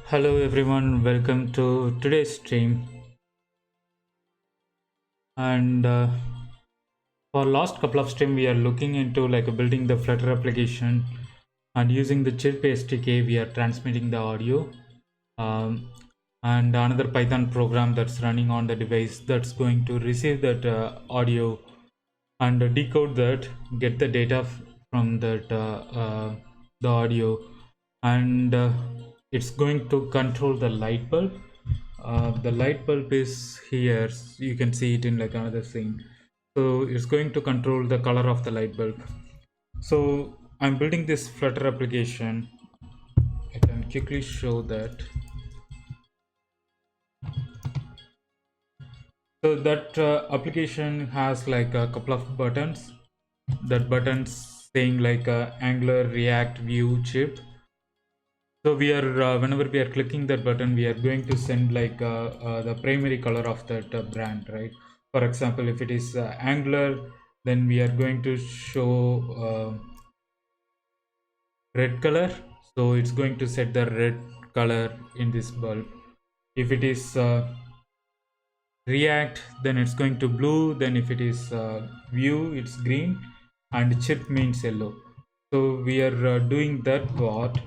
Hello everyone, welcome to today's stream. And for last couple of stream, we are looking into like building the Flutter application and using the Chirp SDK. We are transmitting the audio, um, and another Python program that's running on the device that's going to receive that audio and decode that, get the data from that the audio, and it's going to control the light bulb. The light bulb is here, you can see it in like another thing. So it's going to control the color of the light bulb. So I'm building this Flutter application. I can quickly show that. So that application has like a couple of buttons. That buttons saying like Angular, React, Vue, Chip. So we are whenever we are clicking that button, we are going to send like the primary color of that brand, right? For example, if it is Angular, then we are going to show red color. So it's going to set the red color in this bulb. If it is React, then it's going to blue. Then if it is Vue, it's green, and Chip means yellow. So we are doing that part.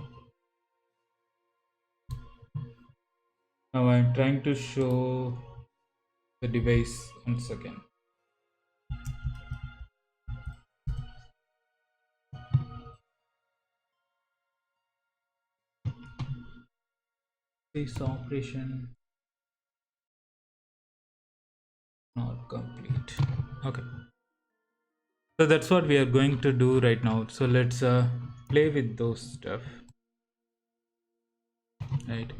Now I'm trying to show the device. 1 second. This operation not complete. Okay, so that's what we are going to do right now. So let's play with those stuff, right?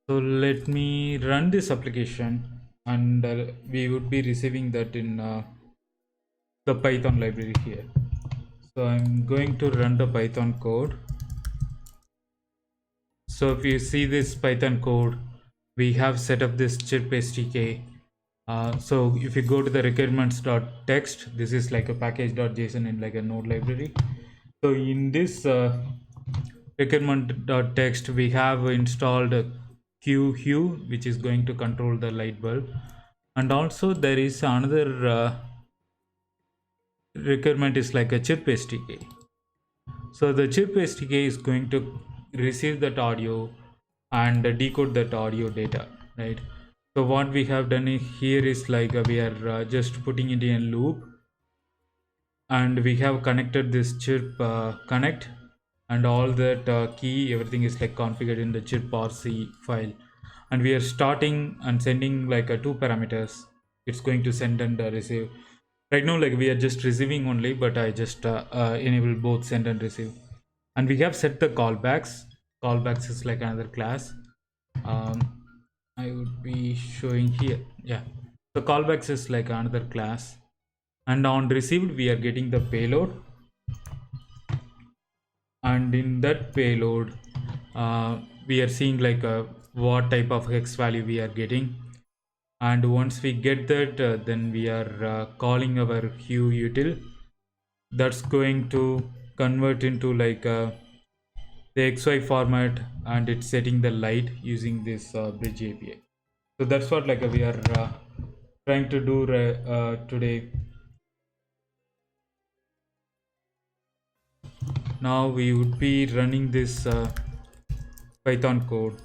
So let me run this application, and we would be receiving that in the Python library here. So I'm going to run the Python code. So if you see this Python code, we have set up this Chirp SDK. So if you go to the requirements.txt, this is like a package.json in like a node library. So in this requirement.txt, we have installed Hue, which is going to control the light bulb. And also there is another requirement is like a Chirp SDK. So the Chirp SDK is going to receive that audio and decode that audio data, right? So what we have done here is like we are just putting it in a loop, and we have connected this Chirp connect, and all that key, everything is like configured in the Chirp RC file, and we are starting and sending like two parameters. It's going to send and receive. Right now, like we are just receiving only, but I just enable both send and receive. And we have set the callbacks is like another class. um, I would be showing here, yeah. So callbacks is like another class, and on received we are getting the payload, and in that payload we are seeing like what type of hex value we are getting. And once we get that, then we are calling our Hue util. That's going to convert into like the XY format, and it's setting the light using this bridge API. So that's what like we are trying to do today. Now we would be running this Python code.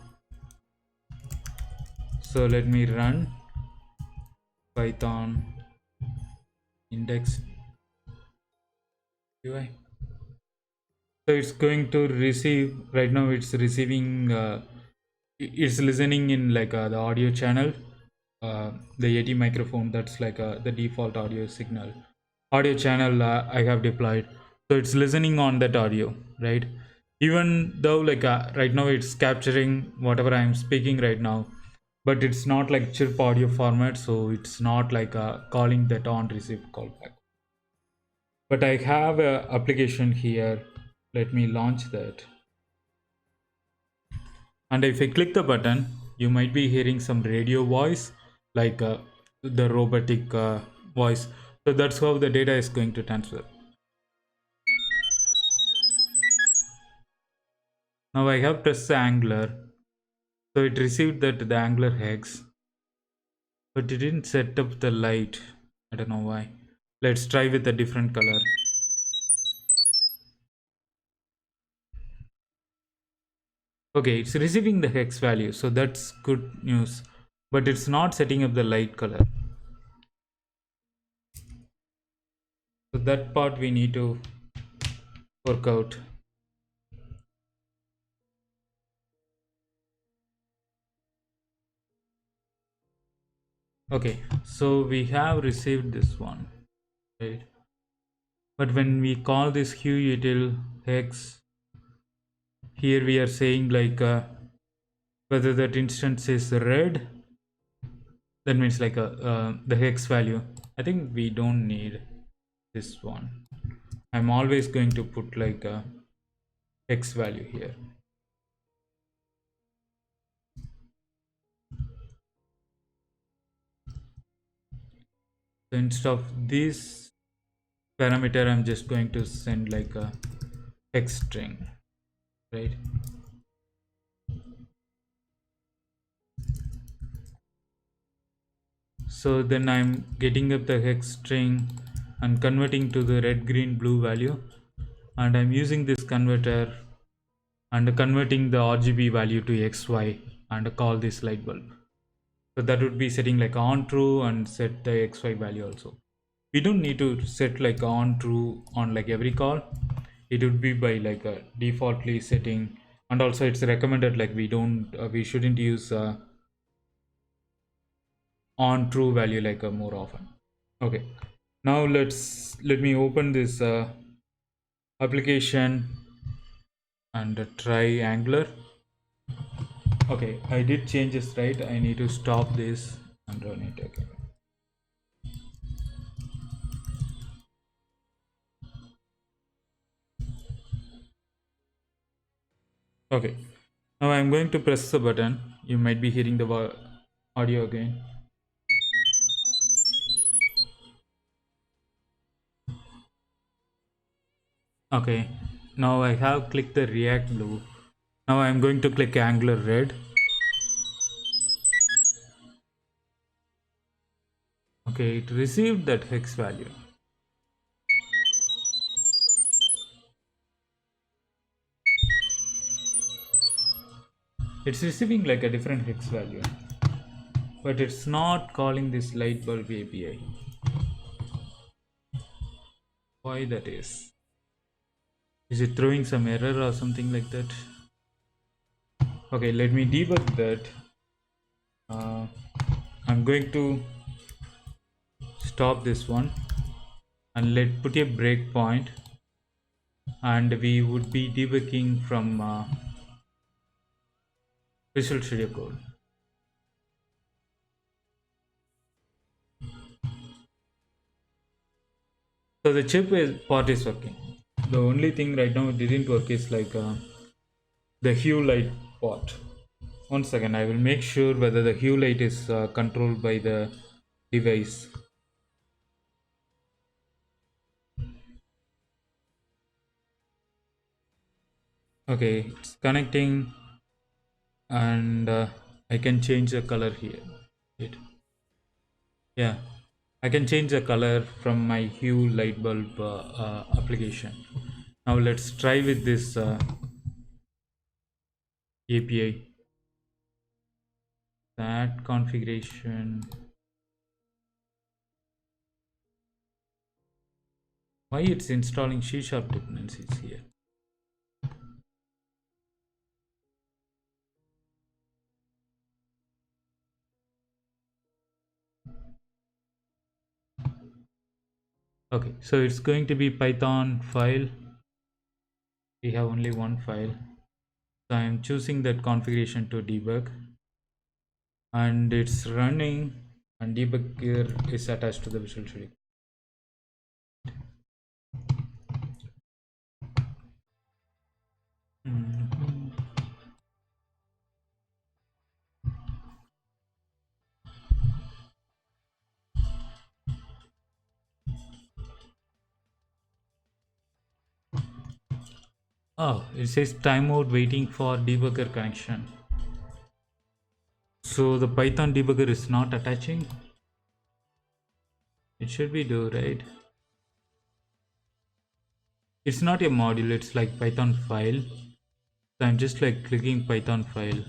So let me run Python index UI. So it's going to receive, right now it's receiving it's listening in like the audio channel, the Yeti microphone. That's like the default audio channel I have deployed. So it's listening on that audio, right? Even though like right now it's capturing whatever I'm speaking right now, but it's not like chirp audio format, so it's not like calling that on receive callback. But I have a application here. Let me launch that. And if I click the button, you might be hearing some radio voice, like the robotic voice. So that's how the data is going to transfer. Now I have pressed the angler, so it received that the angler hex, but it didn't set up the light. I don't know why. Let's try with a different color. Okay, it's receiving the hex value, so that's good news, but it's not setting up the light color. So that part we need to work out. Okay, so we have received this one, right? But when we call this hueutil hex, here we are saying like whether that instance is red, that means like the hex value. I think we don't need this one. I'm always going to put like a hex value here. So instead of this parameter, I'm just going to send like a hex string, right? So then I'm getting up the hex string and converting to the red, green, blue value, and I'm using this converter and converting the RGB value to XY and call this light bulb. So that would be setting like on true and set the XY value also. We don't need to set like on true on like every call. It would be by like a defaultly setting, and also it's recommended like we shouldn't use on true value like more often. Okay, now let me open this application and try Angular. Okay, I did changes, right? I need to stop this and run it again. Okay, now I'm going to press the button. You might be hearing the audio again. Okay, now I have clicked the React blue. Now I'm going to click Angular red. Okay, it received that hex value. It's receiving like a different hex value, but it's not calling this light bulb API. Why that is? Is it throwing some error or something like that? Okay, let me debug that. I'm going to stop this one and let put a breakpoint, and we would be debugging from Visual Studio Code. So the part is working. The only thing right now it didn't work is like the hue light part. One second, I will make sure whether the hue light is controlled by the device. Okay, it's connecting, and I can change the color here. Wait. Yeah, I can change the color from my hue light bulb application. Now let's try with this API. That configuration. Why it's installing C# dependencies here? Okay, so it's going to be Python file. We have only one file. So I'm choosing that configuration to debug, and it's running, and debugger is attached to the Visual Studio. Mhm. Oh, it says timeout waiting for debugger connection. So the Python debugger is not attaching. It should be do, right? It's not a module, it's like Python file. So I'm just like clicking Python file.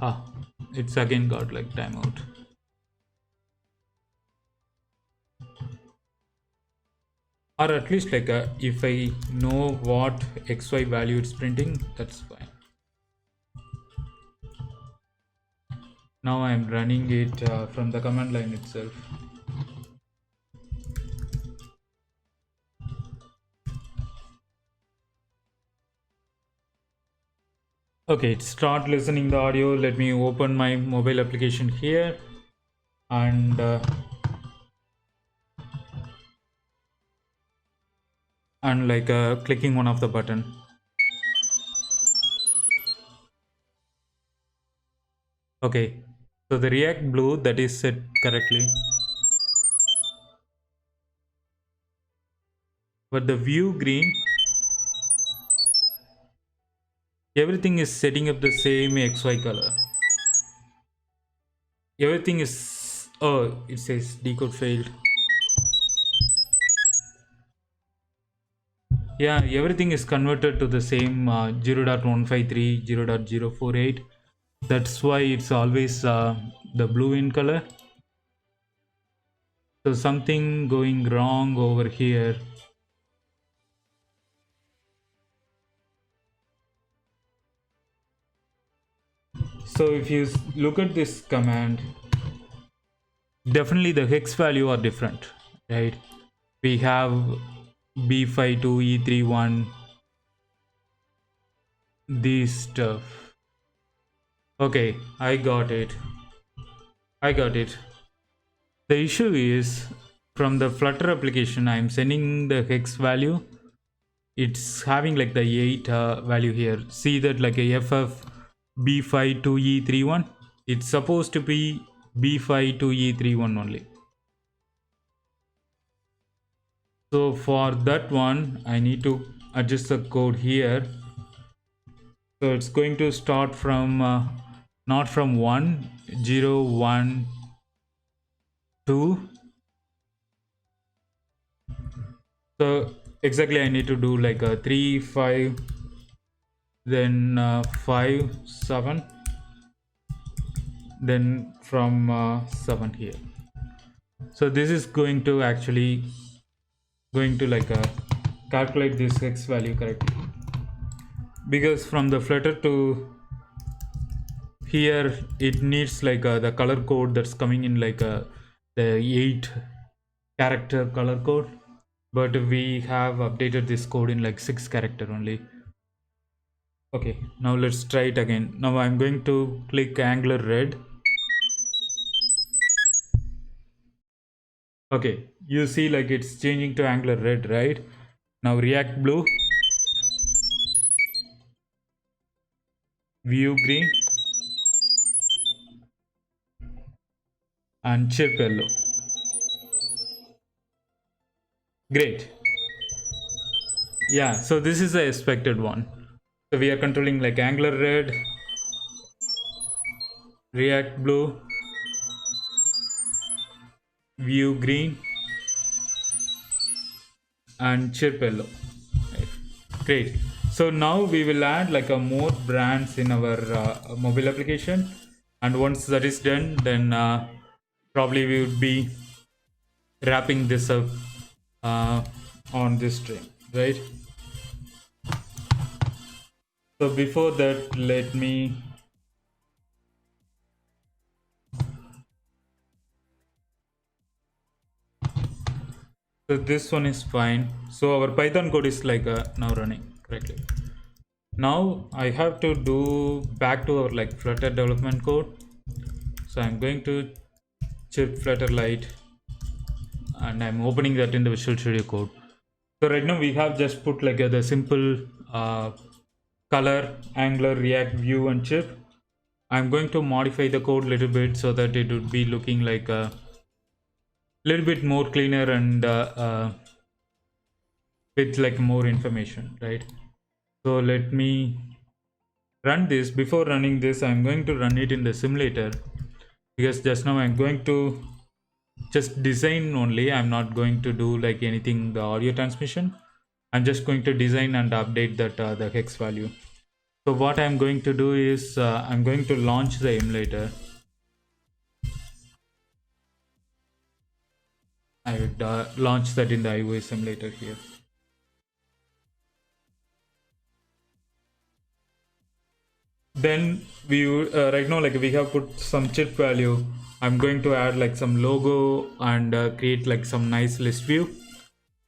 Ah, it's again got like timeout. Or at least like if I know what XY value it's printing, that's fine. Now I'm running it from the command line itself. Okay, start listening the audio. Let me open my mobile application here and like clicking one of the button. Okay, so the React blue that is set correctly, but the view green, everything is setting up the same XY color. Everything is, oh, it says decode failed. Yeah, everything is converted to the same 0.153, 0.048. That's why it's always the blue in color. So something going wrong over here. So if you look at this command, definitely the hex value are different, right? We have B52E31, this stuff. Okay, I got it. The issue is from the Flutter application, I'm sending the hex value. It's having like the 8 value here. See that like a FF B52E31. It's supposed to be B52E31 only. So for that one, I need to adjust the code here. So it's going to start from not from 1, 0, 1, 2. So exactly I need to do like a 3, 5, then 5, 7, then from 7 here. So this is going to actually like calculate this x value correctly, because from the Flutter to here it needs like the color code that's coming in like the 8 character color code, but we have updated this code in like 6 character only. Okay, now let's try it again. Now I'm going to click Angular red. Okay, you see like it's changing to Angular red, right? Now React blue, Vue green, and Chirp yellow. Great. Yeah, so this is the expected one. So we are controlling like Angular red, React blue, Vue green, and Chirp yellow. Right. Great. So now we will add like a more brands in our mobile application, and once that is done, then probably we would be wrapping this up on this string, right? So before that, let me so this one is fine. So our Python code is like now running correctly. Now I have to do back to our like Flutter development code. So I'm going to Chirp Flutter Lite, and I'm opening that in the Visual Studio Code. So right now we have just put like the simple color, Angular, React, Vue, and Chirp, I'm going to modify the code a little bit so that it would be looking like a little bit more cleaner and with like more information, right? So let me run this. Before running this, I'm going to run it in the simulator, because just now I'm going to just design only. I'm not going to do like anything the audio transmission. I'm just going to design and update that the hex value. So what I'm going to do is I'm going to launch the emulator. I would launch that in the iOS emulator here. Then we right now, like, we have put some chip value. I'm going to add like some logo and create like some nice list view.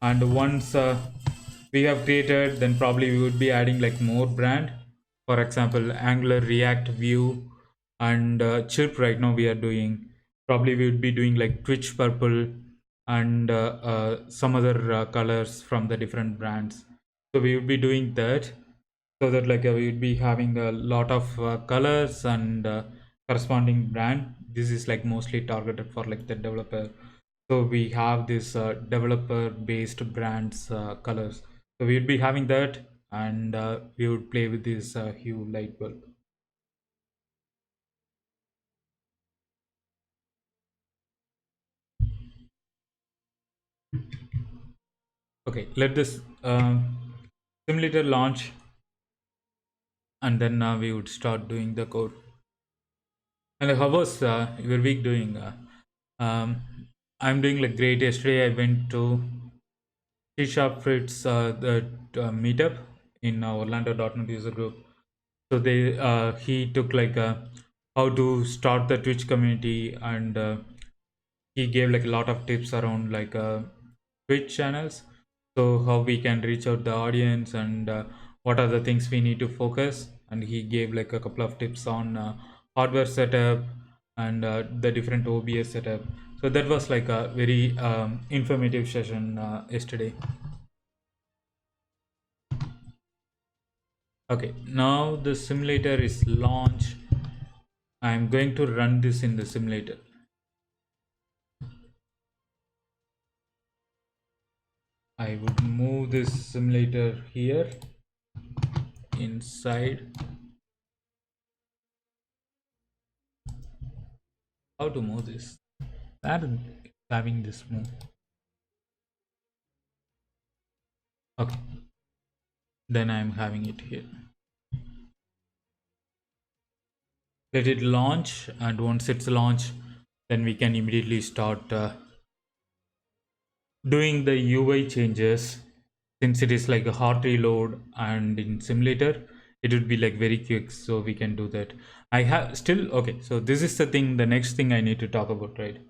And once we have created, then probably we would be adding like more brand. For example, Angular, React, Vue, and Chirp. Right now we are doing, probably we would be doing like Twitch purple and some other colors from the different brands. So we would be doing that, so that like we would be having a lot of colors and corresponding brand. This is like mostly targeted for like the developer. So we have this developer based brands colors. So we would be having that, and we would play with this hue light bulb. Okay, let this simulator launch, and then we would start doing the code. And how was your week doing? Um, I'm doing like great. Yesterday I went to C Fritz the meetup in Orlando.NET user group. So they he took like how to start the Twitch community, and he gave like a lot of tips around like Twitch channels. So how we can reach out the audience, and what are the things we need to focus. And he gave like a couple of tips on hardware setup and the different OBS setup. So that was like a very informative session yesterday. Okay, now the simulator is launched. I'm going to run this in the simulator. I would move this simulator here inside. How to move this? That having this move. Okay, then I'm having it here. Let it launch, and once it's launched, then we can immediately start doing the UI changes. Since it is like a hot reload, and in simulator it would be like very quick, so we can do that. I have still, okay, so this is the thing, the next thing I need to talk about, right?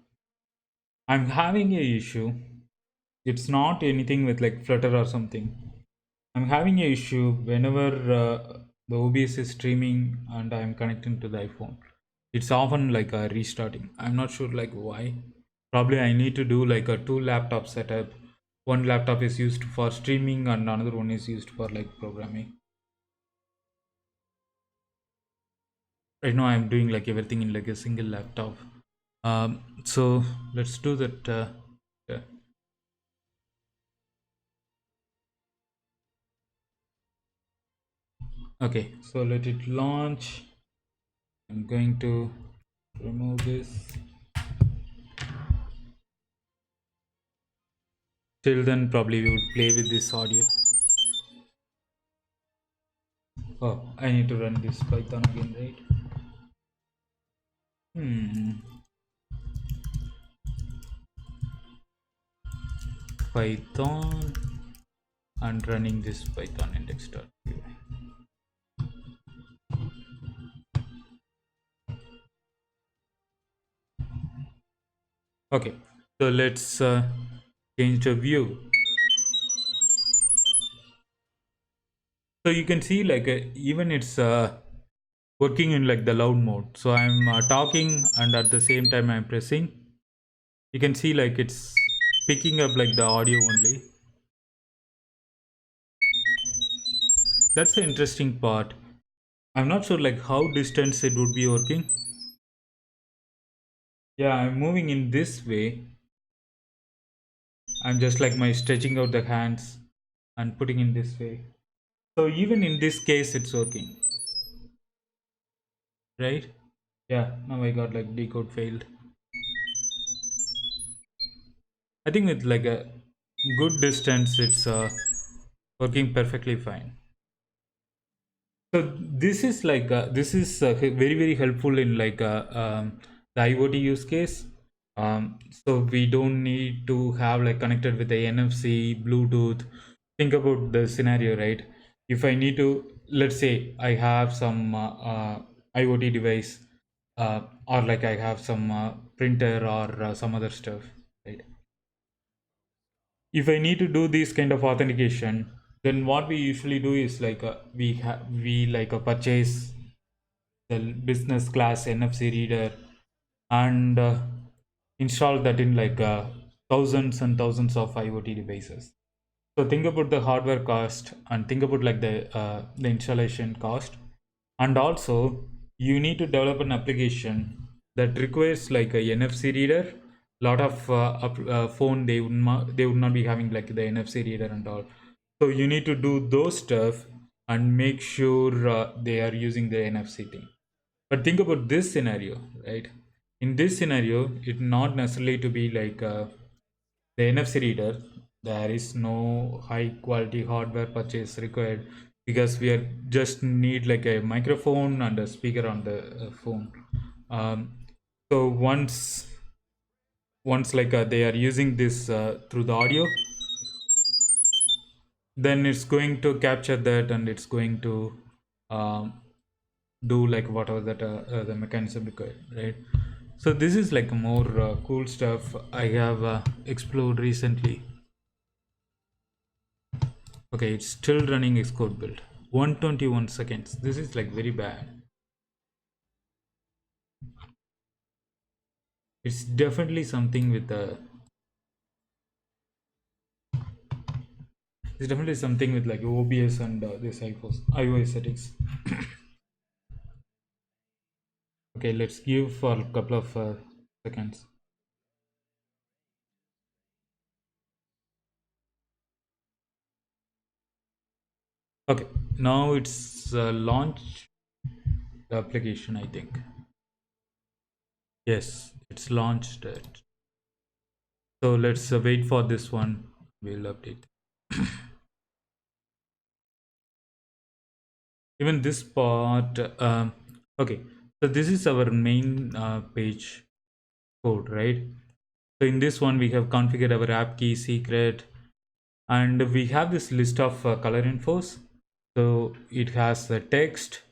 I'm having a issue. It's not anything with like flutter or something. I'm having a issue whenever the OBS is streaming and I'm connecting to the iPhone. It's often like restarting. I'm not sure like why. Probably I need to do like a two laptop setup. One laptop is used for streaming and another one is used for like programming. Right now I'm doing like everything in like a single laptop. So let's do that. Yeah. Okay, so let it launch. I'm going to remove this. Till then, probably we would play with this audio. Oh, I need to run this Python again, right? Python, and running this Python index.py. Okay, so let's change the view. So you can see like even it's working in like the loud mode. So I'm talking, and at the same time I'm pressing. You can see like it's picking up like the audio only. That's the interesting part. I'm not sure like how distance it would be working. Yeah, I'm moving in this way. I'm just like my stretching out the hands and putting in this way. So even in this case, it's working, right? Yeah, now I got like decode failed. I think with like a good distance, it's working perfectly fine. So this is like very very helpful in like the IoT use case. So we don't need to have like connected with the NFC, Bluetooth. Think about the scenario, right? If I need to, let's say I have some IoT device, or like I have some printer or some other stuff, right? If I need to do this kind of authentication, then what we usually do is like we like purchase the business class NFC reader and install that in like thousands and thousands of IoT devices. So think about the hardware cost and think about like the installation cost, and also you need to develop an application that requires like a NFC reader. Lot of phone they would not be having like the NFC reader and all. So you need to do those stuff and make sure they are using the NFC thing. But think about this scenario, right? In this scenario, it not necessarily to be like the NFC reader. There is no high quality hardware purchase required because we are just need like a microphone and a speaker on the phone. Um, so once like they are using this through the audio, then it's going to capture that and it's going to um, do like whatever that the mechanism required, right? So this is like more cool stuff I have explored recently. Okay, it's still running Xcode build 121 seconds. This is like very bad. It's definitely something with it's definitely something with like OBS and this iOS settings. Okay, let's give for a couple of seconds. Okay, now it's launched the application, I think. Yes, it's launched it. So let's wait for this one. We'll update. Even this part. Okay, so this is our main page code, right? So in this one, we have configured our app key secret, and we have this list of color infos. So it has the text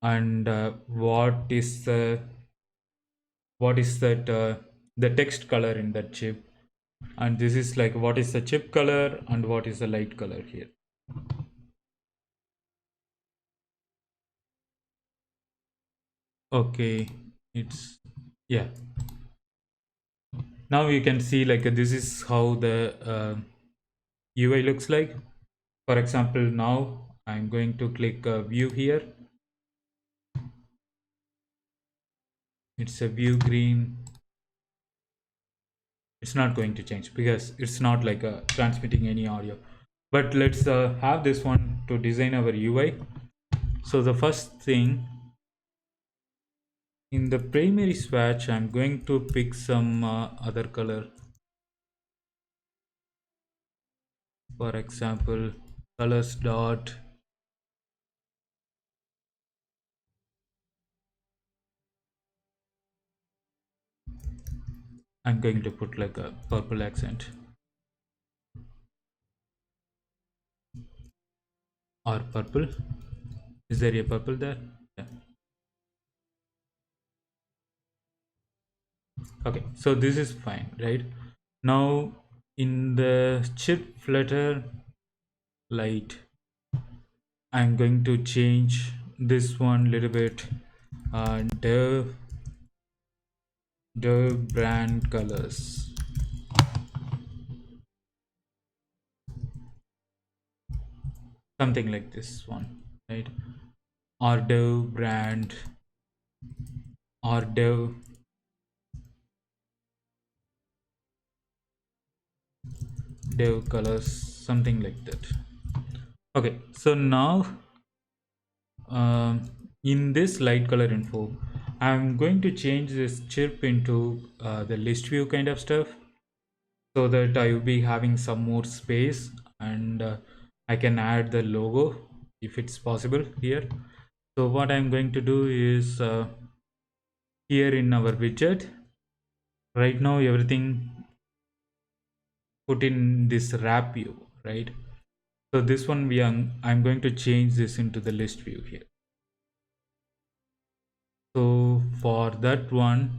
and what is that the text color in that chip, and this is like what is the chip color and what is the light color here. Okay, it's yeah. Now you can see like this is how the UI looks like. For example, now I'm going to click view here. It's a view green. It's not going to change because it's not like transmitting any audio. But let's have this one to design our UI. So the first thing, in the primary swatch, I'm going to pick some other color. For example, colors dot. I'm going to put like a purple accent or purple. Is there a purple there? Yeah. Okay, so this is fine, right? Now in the chip flutter light, I'm going to change this one little bit. The brand colors, something like this one, right? or dev brand or dev colors, something like that. Okay, so now um, in this light color info, I'm going to change this chirp into the list view kind of stuff, so that I will be having some more space, and I can add the logo if it's possible here. So what I'm going to do is here in our widget, right now everything put in this wrap view, right? So this one I'm going to change this into the list view here. So for that one,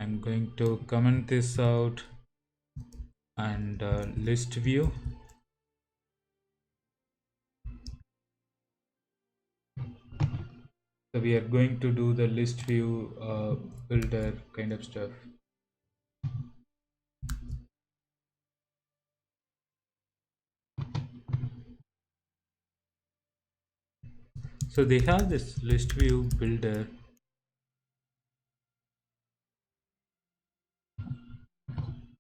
I'm going to comment this out and list view. So we are going to do the list view builder kind of stuff. So they have this list view builder.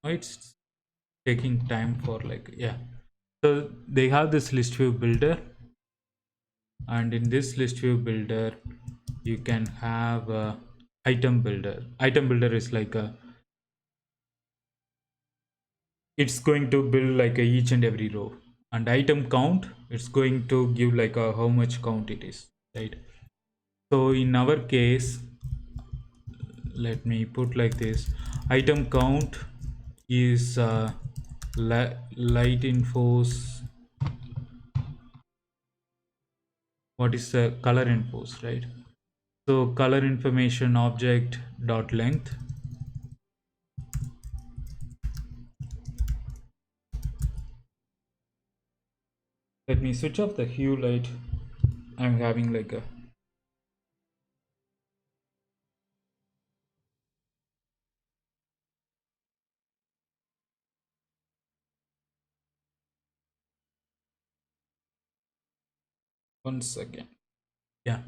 Oh, it's taking time for like, yeah. So they have this list view builder, and in this list view builder, you can have a item builder. Item builder is like a, it's going to build like a each and every row, and item count, it's going to give like a how much count it is, right? So in our case, let me put like this: item count is light infos, what is the color infos, right? So color information object dot length. Let me switch off the hue light. I'm having like a, 1 second. Yeah,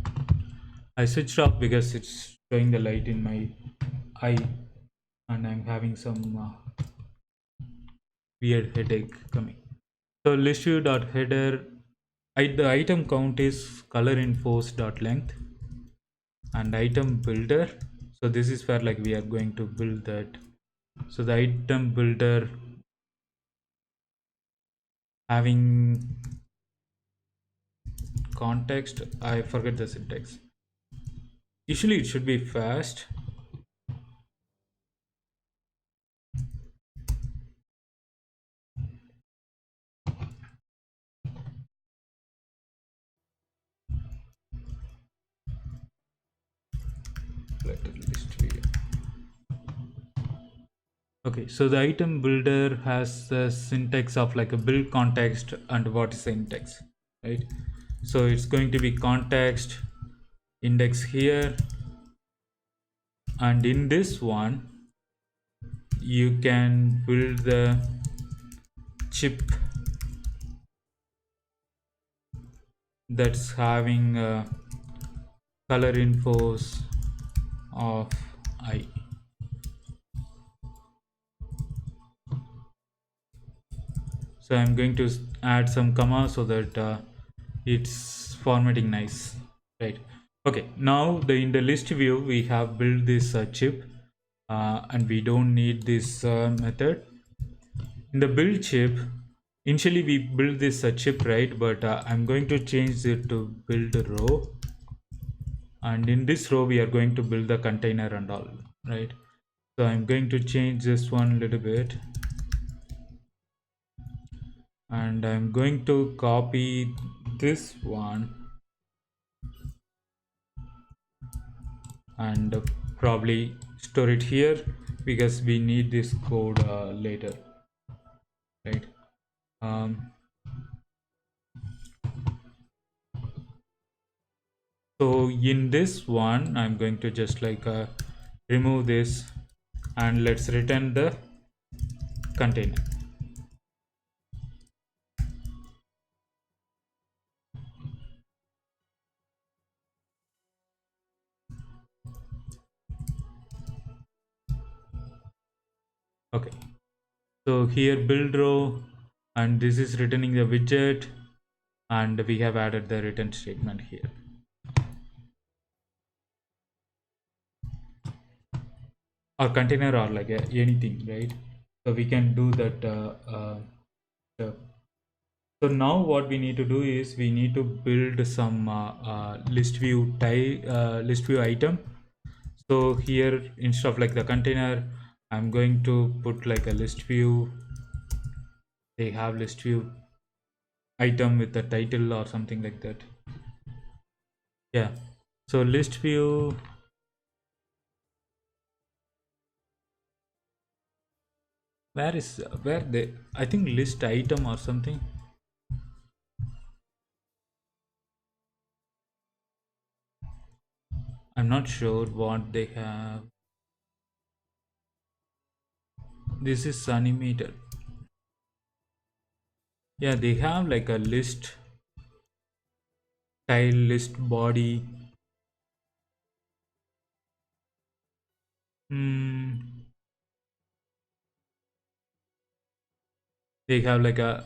I switched off because it's showing the light in my eye, and I'm having some weird headache coming. So list view dot header, the item count is color infos dot length, and item builder. So this is where like we are going to build that. So the item builder having context, I forget the syntax. Usually it should be fast. List view. Okay, so the item builder has a syntax of like a build context and what is the index, right? So it's going to be context index here, and in this one you can build the chip that's having color infos of I. So I'm going to add some comma so that it's formatting nice, right? Okay, now in the list view we have built this chip, and we don't need this method in the build chip. Initially we build this chip, right? But I'm going to change it to build row, and in this row we are going to build the container and all, right? So I'm going to change this one a little bit, and I'm going to copy this one and probably store it here because we need this code later, right? um, so in this one I'm going to just like remove this, and let's return the container. Okay, so here build row, and this is returning the widget, and we have added the return statement here. Or container or like anything, right? So we can do that stuff. So now what we need to do is we need to build some list view item. So here instead of like the container, I'm going to put like a list view. They have list view item with the title or something like that. Yeah. So list view. Where they? I think list item or something. I'm not sure what they have. This is animated. Yeah, they have like a list style, list body. Hmm. They have like a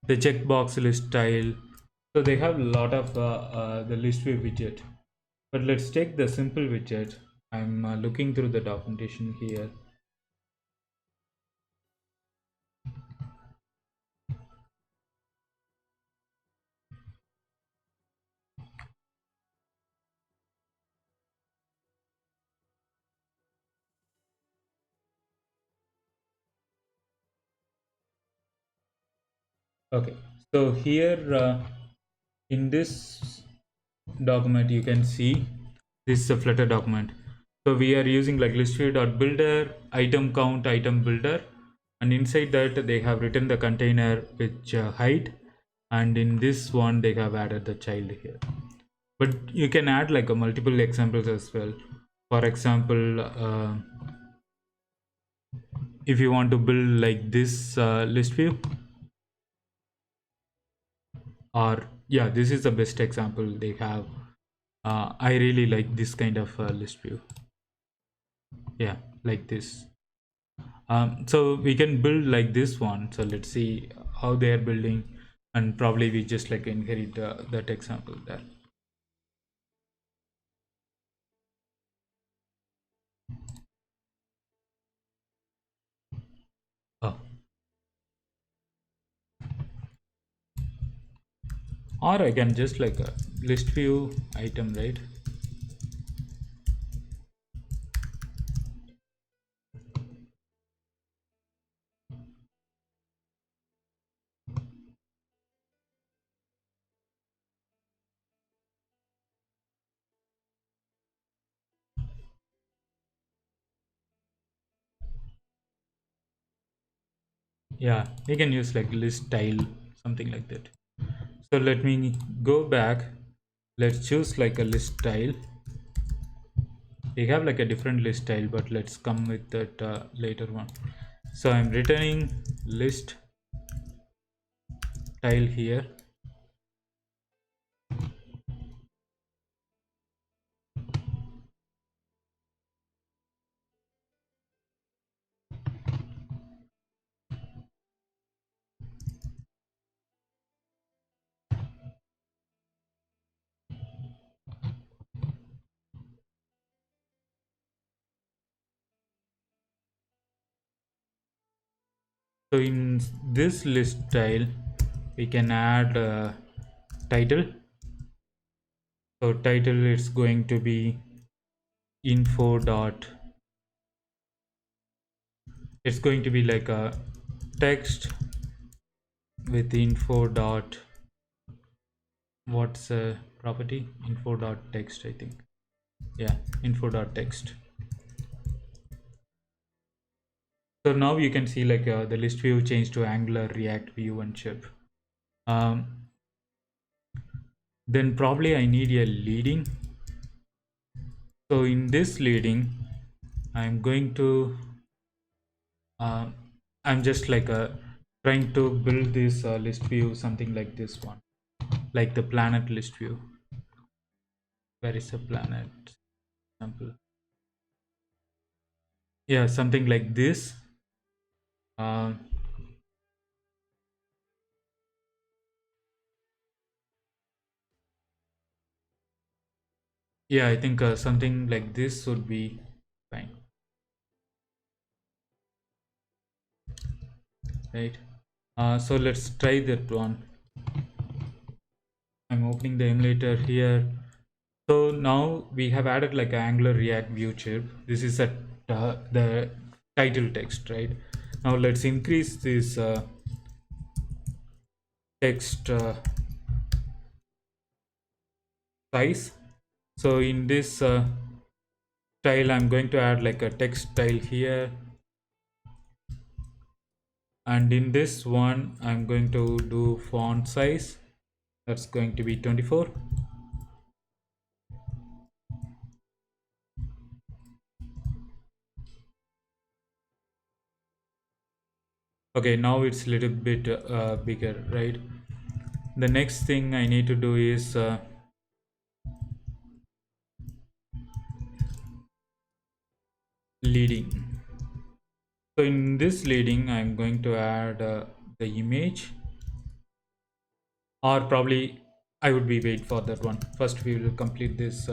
the checkbox list style. So they have a lot of the list view widget. But let's take the simple widget. I'm looking through the documentation here. Okay, so here in this document you can see this is a flutter document. So we are using like listview.builder, item count, item builder, and inside that they have written the container which height, and in this one they have added the child here. But you can add like a multiple examples as well. For example, if you want to build like this list view, or yeah, this is the best example they have. I really like this kind of list view. Yeah, like this. So we can build like this one. So let's see how they are building, and probably we just like inherit that example there. Oh, or I can just like a list view item, right? Yeah, we can use like list style, something like that. So let me go back. Let's choose like a list style. We have like a different list style, but let's come with that later one. So I'm returning list style here. So in this list style, we can add title. So title is going to be info dot. It's going to be like a text with info dot. What's a property? Info dot text, I think. Yeah, info dot text. So now you can see like the list view changed to Angular, React, Vue, and Chirp. Um, then probably I need a leading. So in this leading, I'm going to uh, I'm just like trying to build this list view, something like this one, like the planet list view. Where is the planet example? Yeah, something like this. um, yeah, I think something like this would be fine, right? So let's try that one. I'm opening the emulator here. So now we have added like an Angular React View chip. This is at the title text, right? Now let's increase this text size. So in this style, I'm going to add like a text style here, and in this one, I'm going to do font size. That's going to be 24. Okay, now it's a little bit bigger, right? The next thing I need to do is leading. So in this leading, I'm going to add the image, or probably I would be wait for that one. First, we will complete this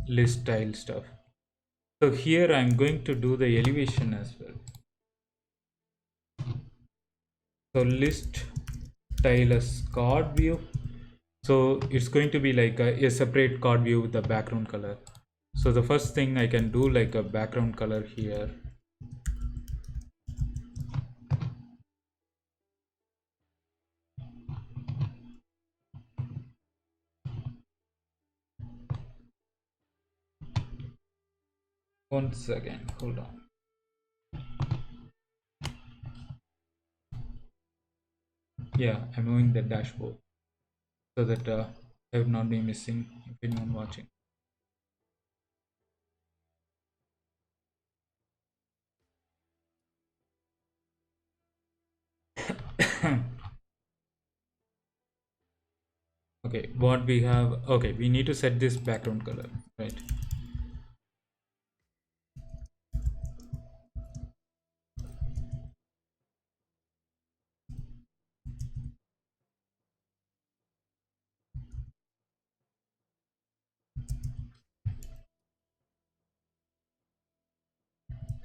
list style stuff. So here I'm going to do the elevation as well. So list style as card view. So it's going to be like a separate card view with the background color. So the first thing I can do like a background color here. Once again, hold on. Yeah, I'm moving the dashboard so that I would not be missing if anyone watching. Okay, what we have, okay, we need to set this background color, right?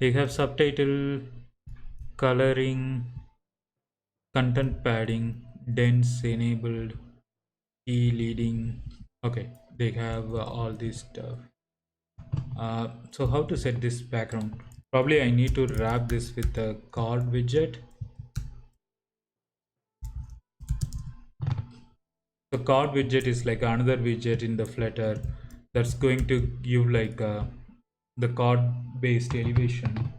We have subtitle, coloring, content padding, dense enabled, key leading. Okay, they have all this stuff. So how to set this background? Probably I need to wrap this with the card widget. The card widget is like another widget in the flutter that's going to give like the card based elevation.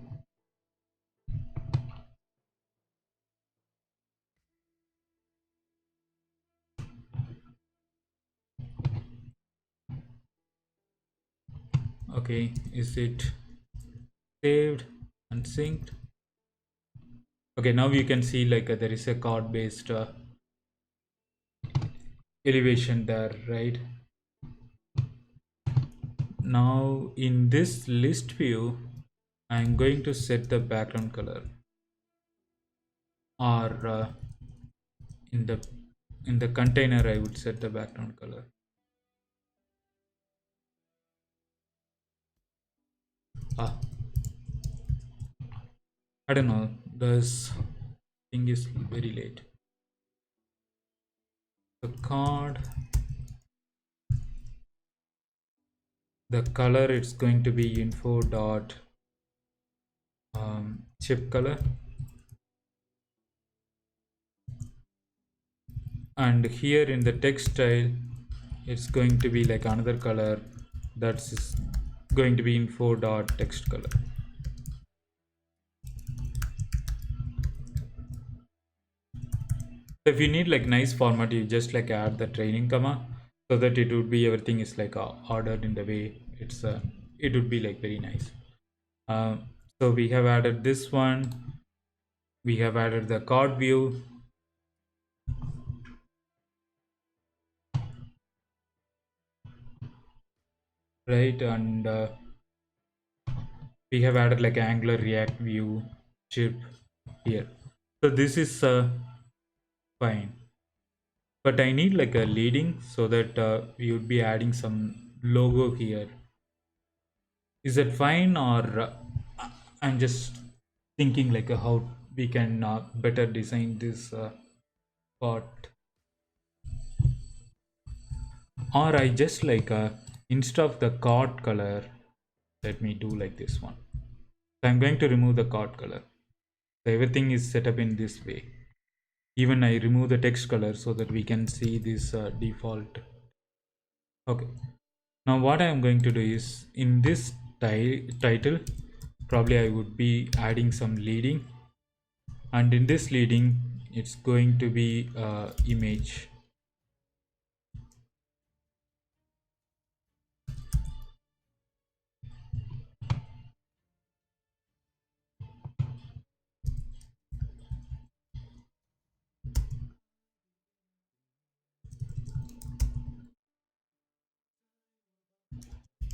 Okay, is it saved and synced? Okay, now you can see like there is a card based elevation there, right? Now in this list view, I'm going to set the background color, or in the container I would set the background color. Ah, I don't know, this thing is very late. The card, the color, it's going to be info dot chip color, and here in the text style it's going to be like another color that's going to be info dot text color. So if you need like nice format, you just like add the training comma so that it would be everything is like ordered in the way it's it would be like very nice. uh, so we have added this one, we have added the card view, right? And we have added like Angular React view. chirp here. So this is fine, but I need like a leading so that we would be adding some logo here. Is that fine, or I'm just thinking like how we can better design this part, or I just like instead of the card color, let me do like this one. So I'm going to remove the card color. So everything is set up in this way. Even I remove the text color so that we can see this default. Okay, now what I am going to do is in this title probably I would be adding some leading, and in this leading it's going to be image.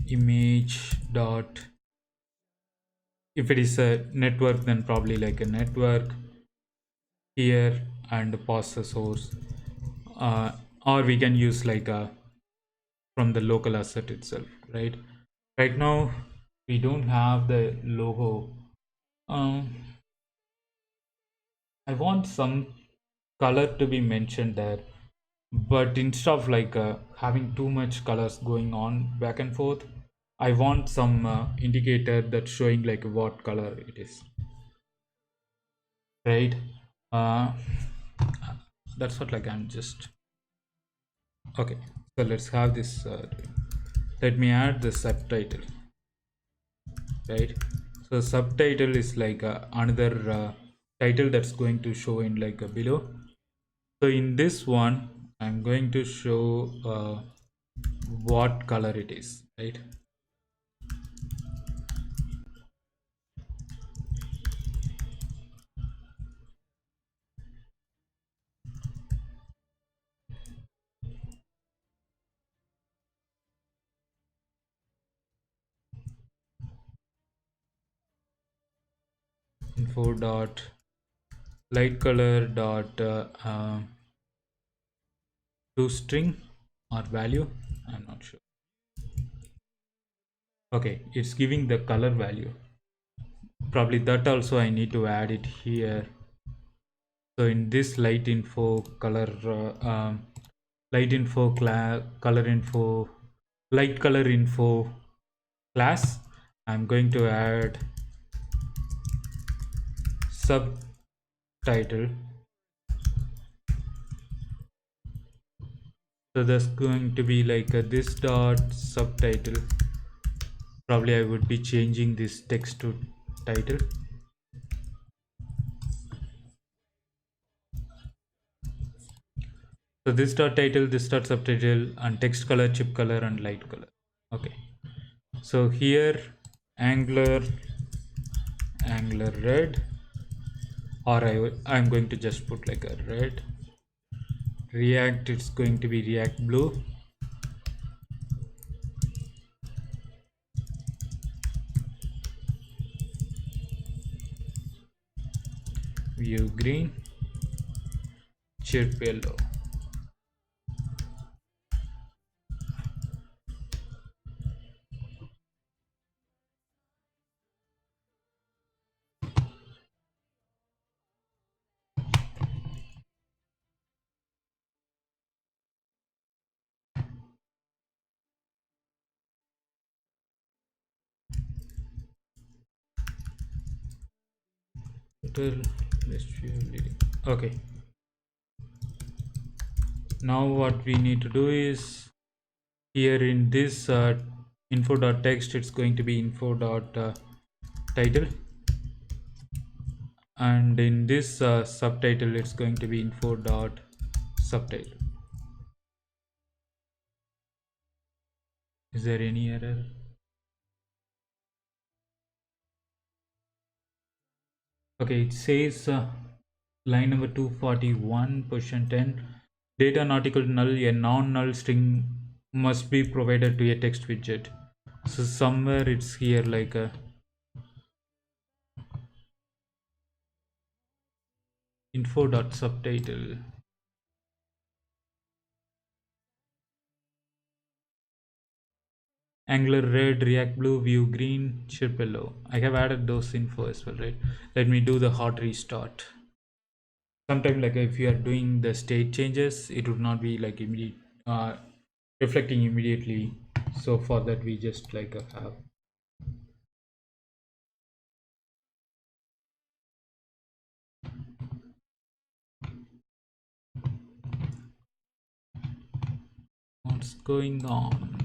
Image dot, if it is a network then probably like a network here, and pass the source, or we can use like a from the local asset itself, right? Right now we don't have the logo. um, I want some color to be mentioned there, but instead of like having too much colors going on back and forth, I want some indicator that's showing like what color it is, right? uh, that's what like I'm just okay. So let's have this let me add the subtitle, right? So subtitle is like another title that's going to show in like below. So in this one I'm going to show what color it is, right? Info dot light color dot to string or value, I'm not sure. Okay, it's giving the color value, probably that also I need to add it here. So in this light info color light info class color info light color info class, I'm going to add subtitle. So that's going to be like this dot subtitle. Probably I would be changing this text to title. So this dot title, this dot subtitle, and text color, chip color, and light color. Okay. So here Angular red, or I'm going to just put like a red. React, it's going to be React blue. Vue green. Chirp yellow. Okay. Now what we need to do is here in this info.text, it's going to be info.title, and in this subtitle it's going to be info.subtitle. Is there any error? Okay, it says line number 241, position 10, data not equal to null, a non-null string must be provided to a text widget. So somewhere it's here like info.subtitle. Angular red, React blue, Vue green, Chirp yellow. I have added those info as well, right? Let me do the hot restart. Sometimes, like if you are doing the state changes, it would not be like immediate, uh, reflecting immediately. So for that, we just like have. What's going on?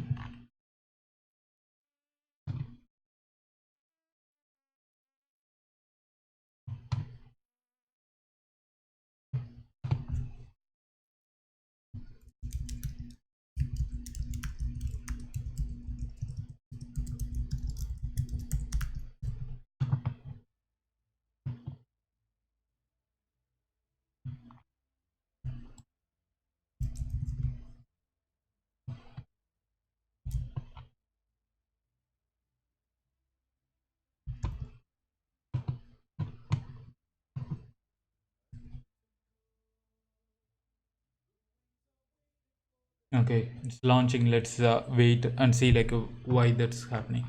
Okay, it's launching. Let's wait and see like why that's happening.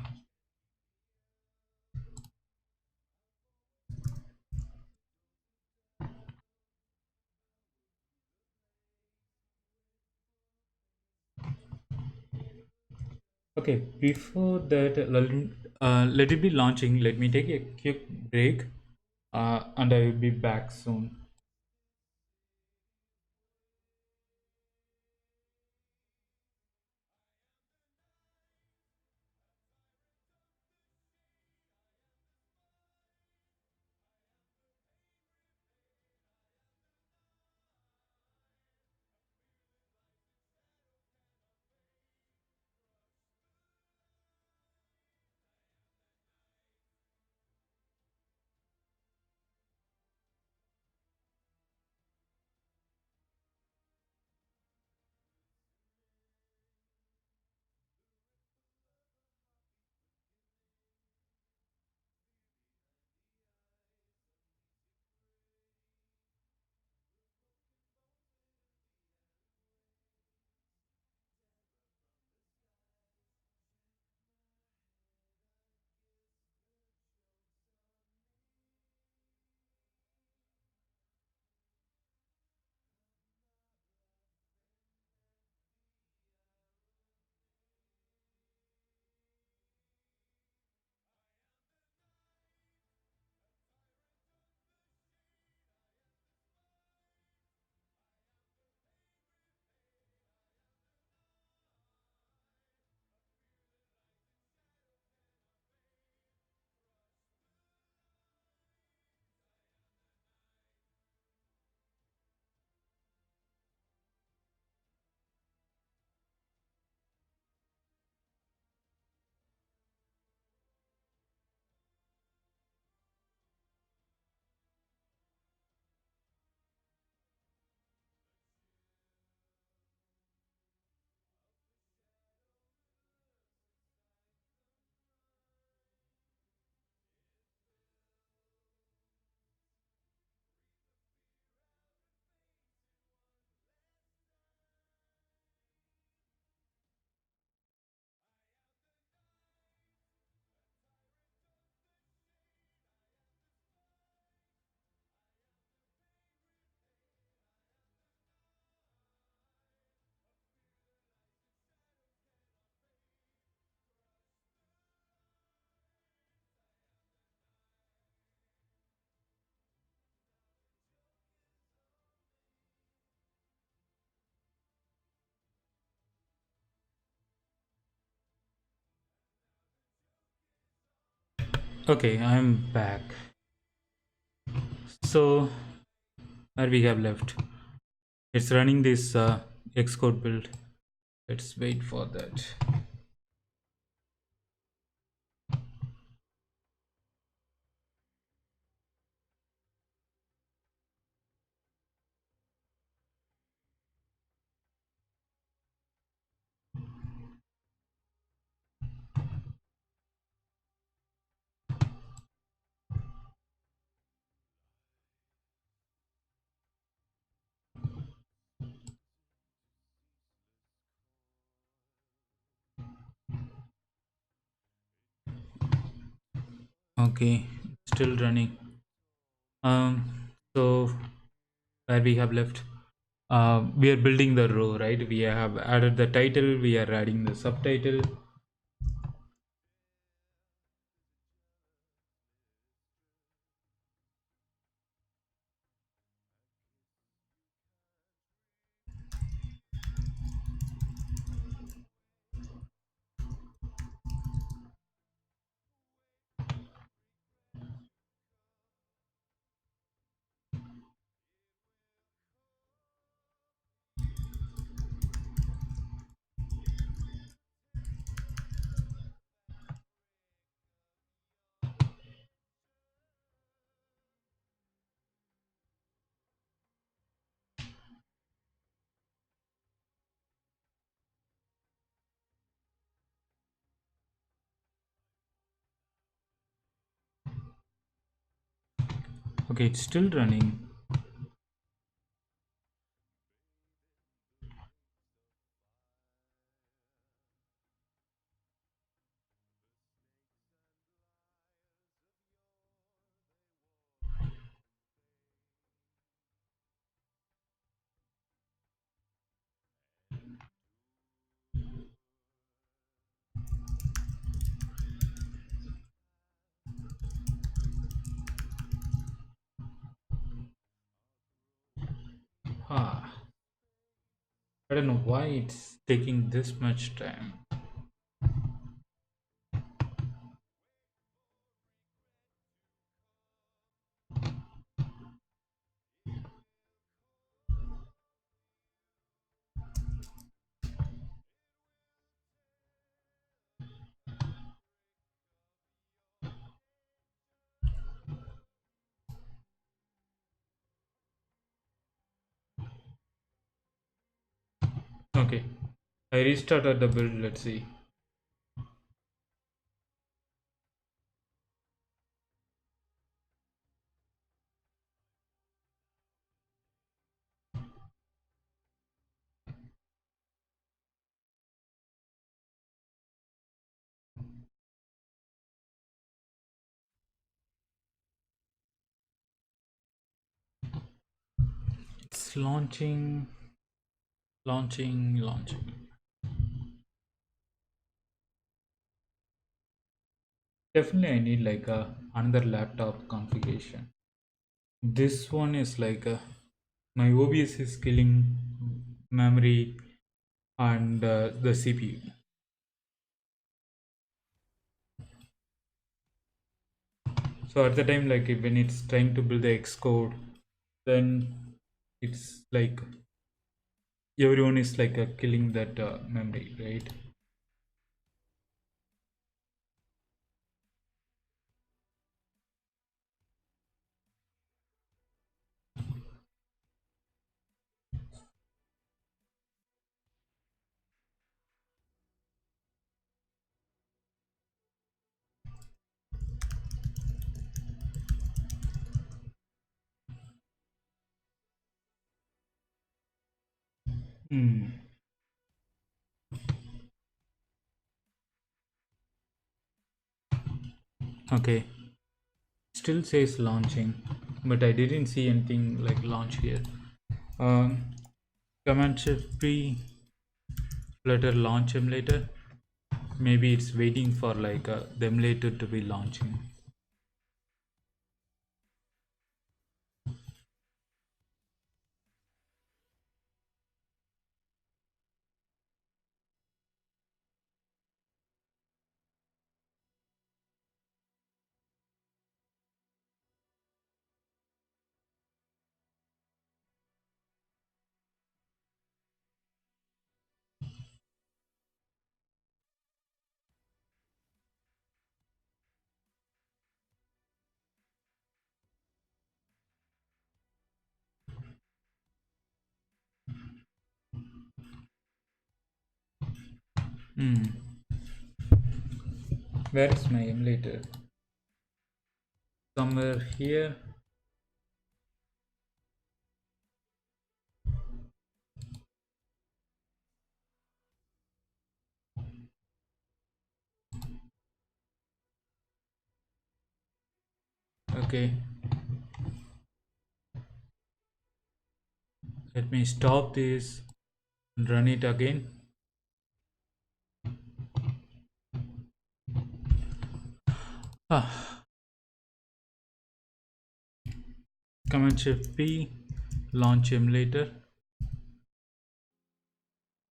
Okay, before that, let it be launching. Let me take a quick break, and I will be back soon. Okay, I'm back. So where we have left, it's running this Xcode build. Let's wait for that. Okay, still running. So where we have left, we are building the row, right? We have added the title, we are adding the subtitle. Okay, it's still running. Ah, I don't know why it's taking this much time. Okay, I restarted the build. Let's see. It's launching, launching. Definitely, I need like a another laptop configuration. This one is like my OBS is killing memory and the CPU. So at the time, like when it's trying to build the Xcode, then it's like everyone is like killing that memory, right? Hmm. Okay, still says launching, but I didn't see anything like launch here. Um, Command Shift P, flutter launch emulator. Maybe it's waiting for like the emulator to be launching. Hmm. Where is my emulator? Somewhere here. Okay, let me stop this and run it again. Ah, Command Shift P, launch emulator.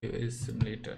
Here is simulator.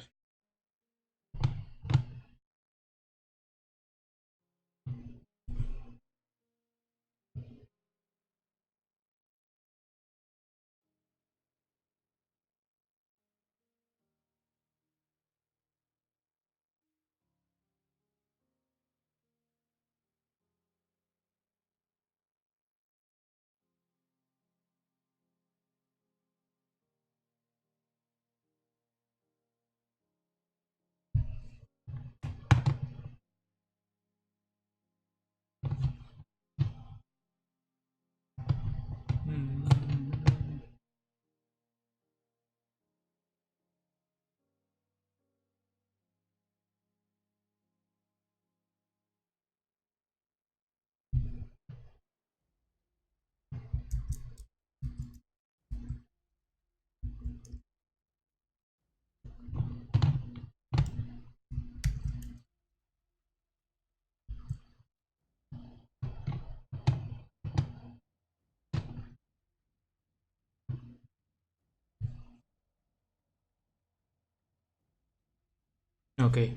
Okay,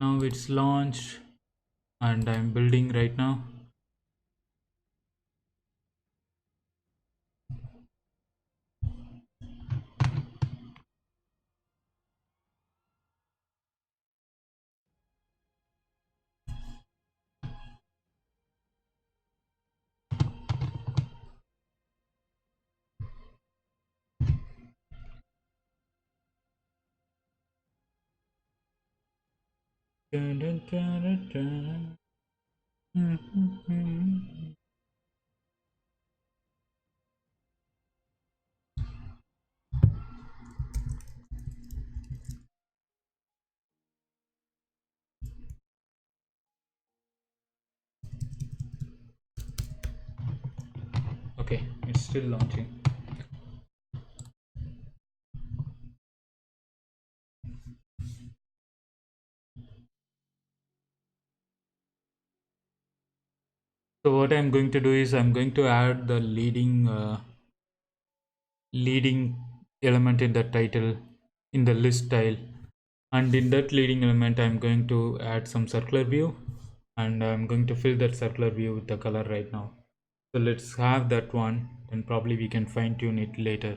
now it's launched and I'm building right now. Dun, dun, dun, dun, dun. Okay, it's still launching. So what I'm going to do is I'm going to add the leading element in the title in the list style, and in that leading element I'm going to add some circular view, and I'm going to fill that circular view with the color right now. So let's have that one, and probably we can fine tune it later.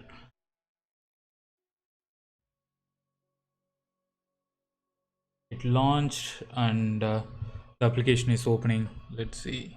It launched and the application is opening. Let's see.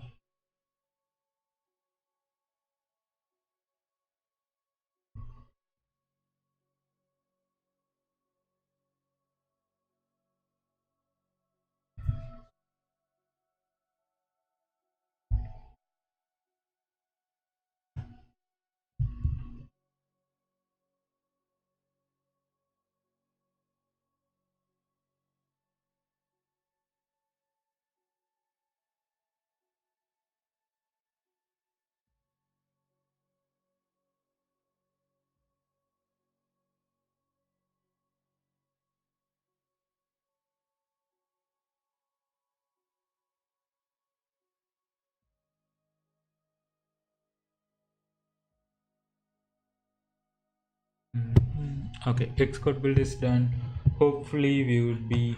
Okay, Xcode build is done. Hopefully we will be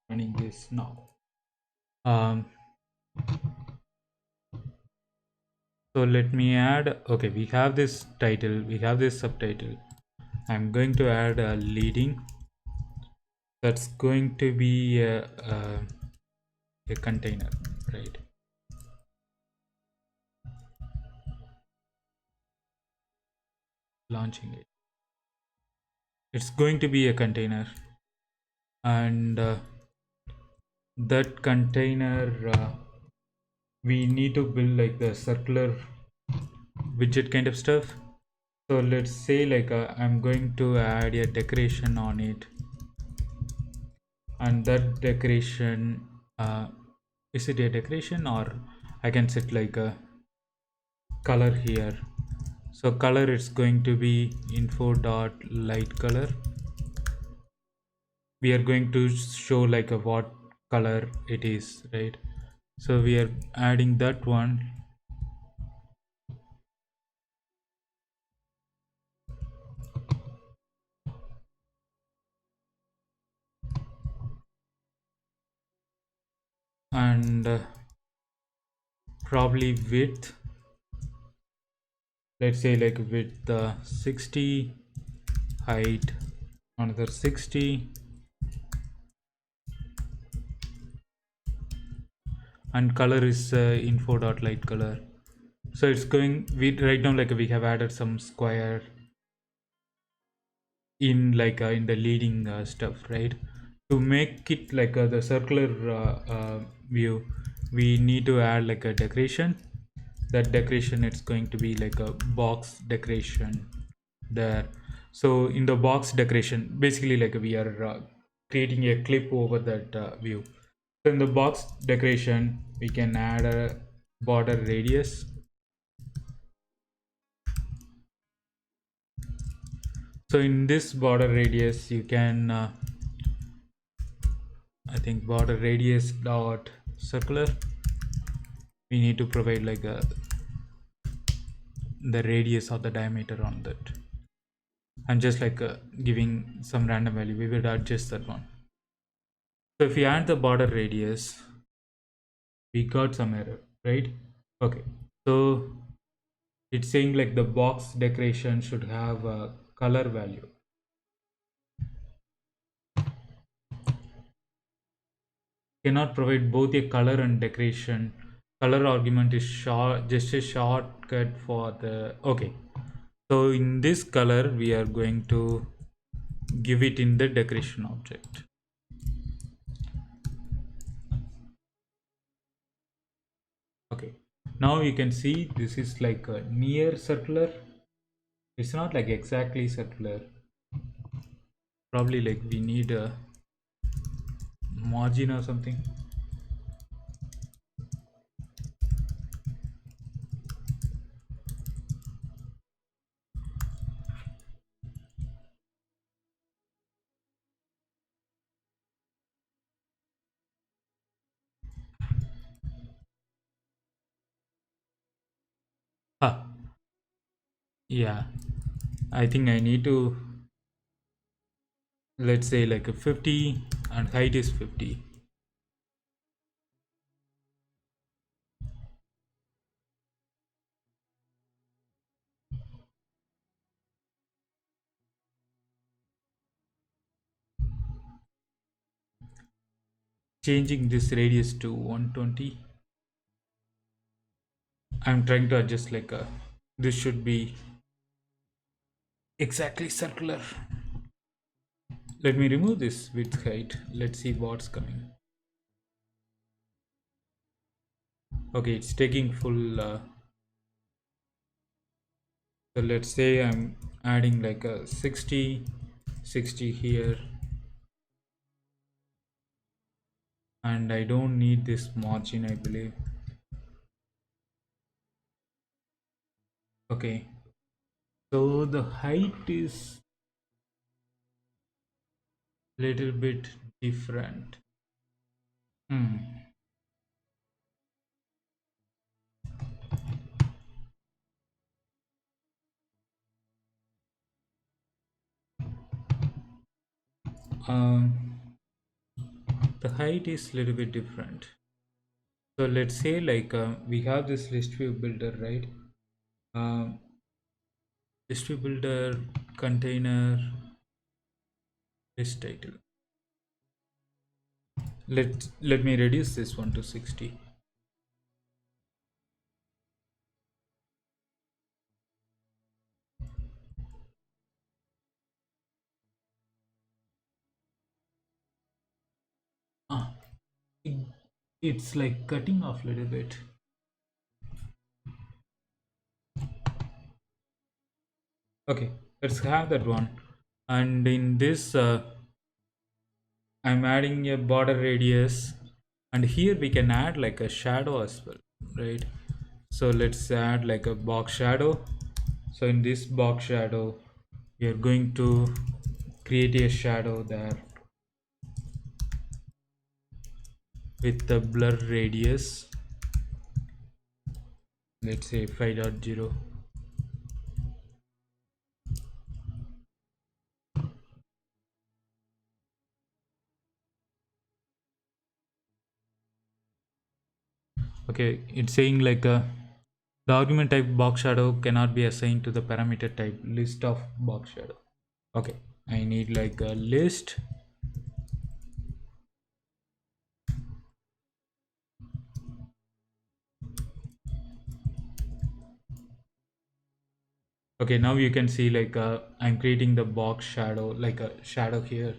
running this now. So let me add, okay, we have this title, we have this subtitle. I'm going to add a leading. That's going to be a container, right? Launching it. It's going to be a container, and that container we need to build like the circular widget kind of stuff. So let's say like I'm going to add a decoration on it, and that decoration is it a decoration, or I can set like a color here. So color is going to be info dot light color. We are going to show like a what color it is, right? So we are adding that one. And probably width, let's say like width 60, height another 60, and color is info dot light color. So it's going, we right now like we have added some square in like in the leading stuff, right? To make it like the circular view, we need to add like a decoration. That decoration, it's going to be like a box decoration there. So in the box decoration, basically like we are creating a clip over that view. So in the box decoration, we can add a border radius. So in this border radius, you can I think border radius dot circular. We need to provide like the radius or the diameter on that. I'm just like giving some random value. We will adjust that one. So if we add the border radius, we got some error, right? Okay, so it's saying like the box decoration should have a color value. Cannot provide both a color and decoration. Color argument is short, just a shortcut for the, okay. So in this color, we are going to give it in the decoration object. Okay, now you can see this is like a near circular. It's not like exactly circular. Probably like we need a margin or something. Huh. Yeah, I think I need to, let's say like a 50 and height is 50. Changing this radius to 120. I'm trying to adjust like a, this should be exactly circular. Let me remove this width height. Let's see what's coming. Okay, it's taking full so let's say I'm adding like a 60 here, and I don't need this margin, I believe. Okay, so the height is little bit different. Hmm. um the height is little bit different. So let's say like we have this list view builder, right? um, List view builder container list title. Let me reduce this one to 60. ah, it's like cutting off a little bit. Okay, let's have that one. And in this I'm adding a border radius, and here we can add like a shadow as well. right? So let's add like a box shadow. So in this box shadow we are going to create a shadow there with the blur radius, let's say 5.0. Okay, it's saying like the argument type box shadow cannot be assigned to the parameter type list of box shadow. Okay, I need like a list. Okay, now you can see like I'm creating the box shadow, like a shadow here.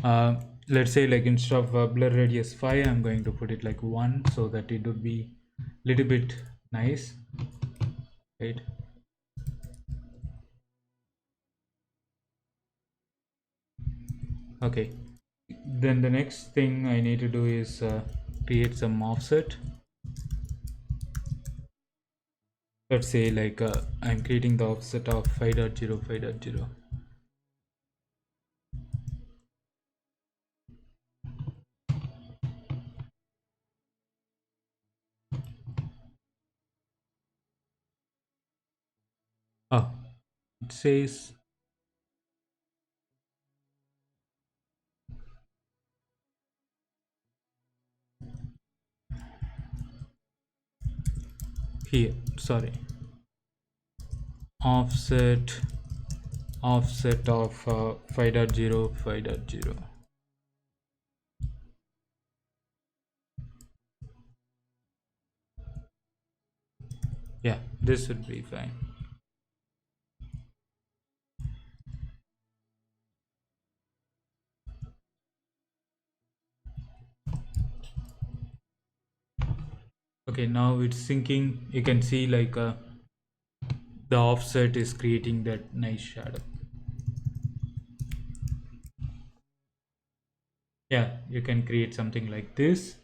uh, let's say like instead of blur radius 5, I'm going to put it like 1 so that it would be little bit nice, right? Okay, then the next thing I need to do is create some offset. Let's say like I'm creating the offset of 5.0 5.0. Oh, it says here, sorry, offset of 5.0 5.0. Yeah, this would be fine. Okay, now it's syncing. You can see like the offset is creating that nice shadow. Yeah, you can create something like this.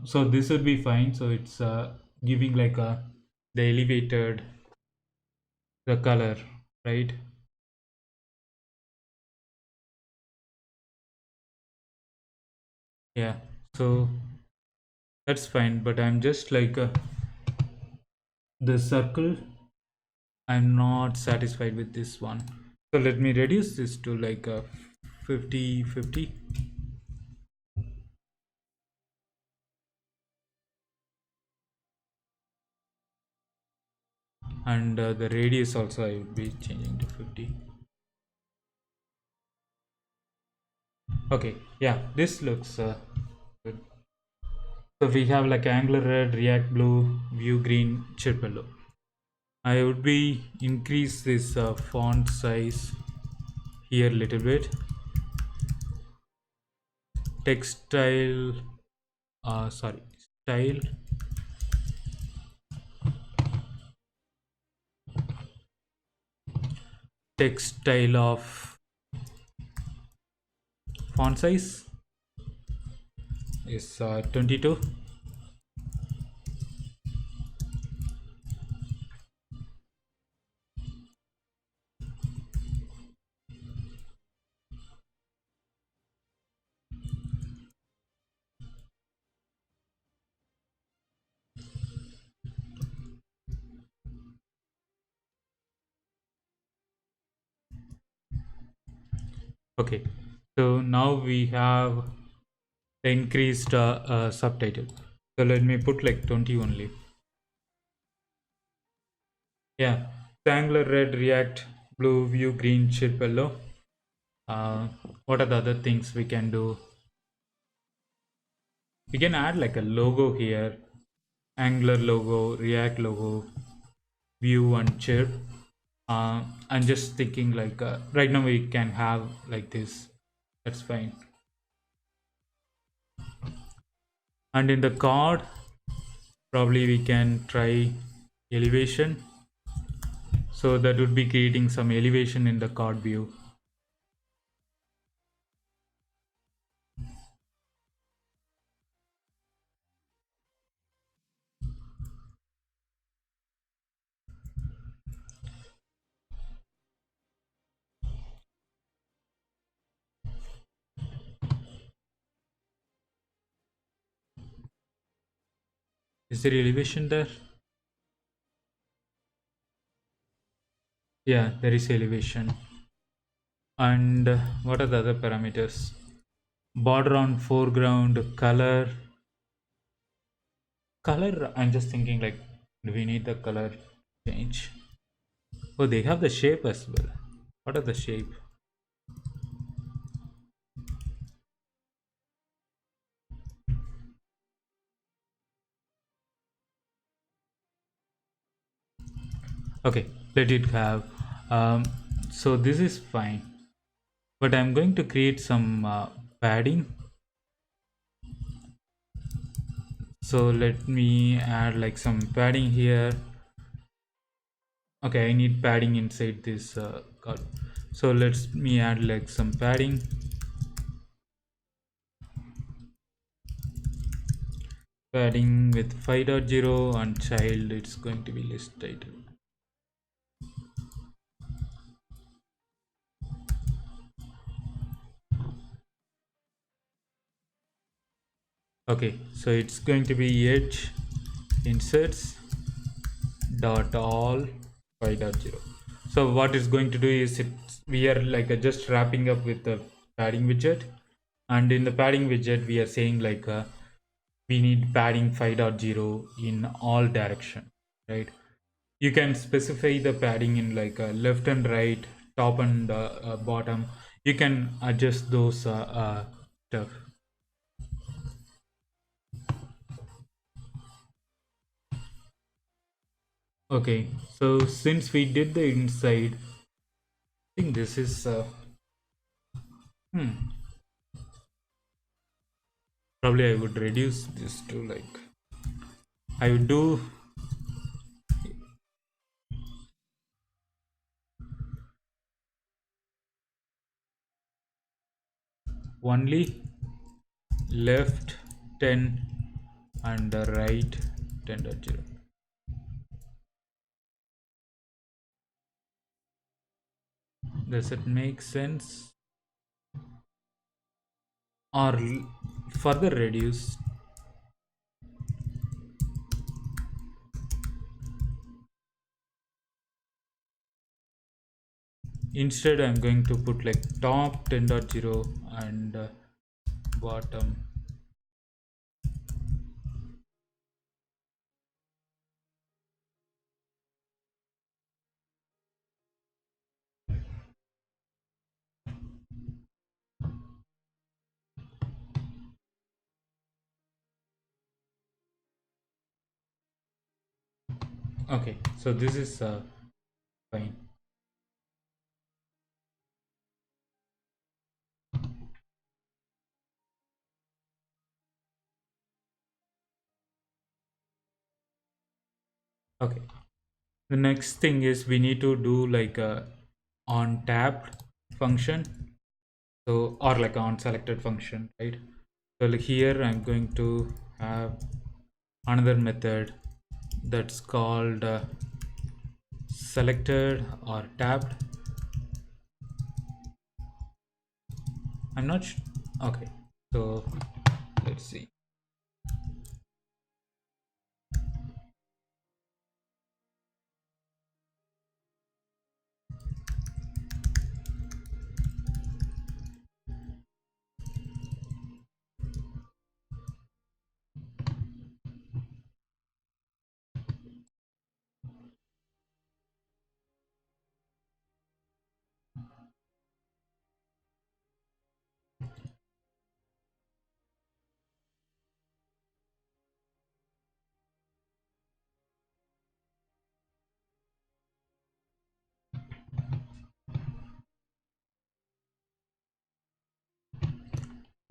So this would be fine. So it's giving like the elevated the color, right? Yeah, so that's fine. But I'm just like the circle, I'm not satisfied with this one. So let me reduce this to like a 50 50, and the radius also I would be changing to 50. Okay, yeah, this looks good. So we have like Angular red, React blue, Vue green, Chirp yellow. I would be increase this font size here a little bit. Textile, sorry, style, textile of font size is 22. Okay, so now we have the increased subtitle. So let me put like 20 only. Yeah, Angular red, React blue, Vue green, Chirp yellow. What are the other things we can do? We can add like a logo here, Angular logo, React logo, Vue and Chirp. I'm just thinking like right now we can have like this. That's fine. And in the card, probably we can try elevation. So that would be creating some elevation in the card view. Is there elevation there? Yeah, there is elevation. And what are the other parameters? Border on foreground, color. I'm just thinking like, do we need the color change? Oh, they have the shape as well. What are the shape? Okay, let it have. um, so this is fine, but I'm going to create some padding. So let me add like some padding here. Okay, I need padding inside this card. So let's me add like some padding with 5.0, and child it's going to be list title. Okay, so it's going to be edge inserts dot all 5.0. So what it's going to do is we are like just wrapping up with the padding widget, and in the padding widget we are saying like we need padding 5.0 in all direction, right? You can specify the padding in like left and right, top and bottom. You can adjust those stuff. Okay, so since we did the inside, I think this is hmm, probably I would reduce this to like, I would do only left 10 and the right 10.0. Does it make sense? Or further reduce? Instead I'm going to put like top 10.0 and bottom. Okay, so this is fine. Okay, the next thing is we need to do like a on tapped function, so or like on selected function, right? So like here I'm going to have another method that's called selected or tapped. I'm not okay, so let's see.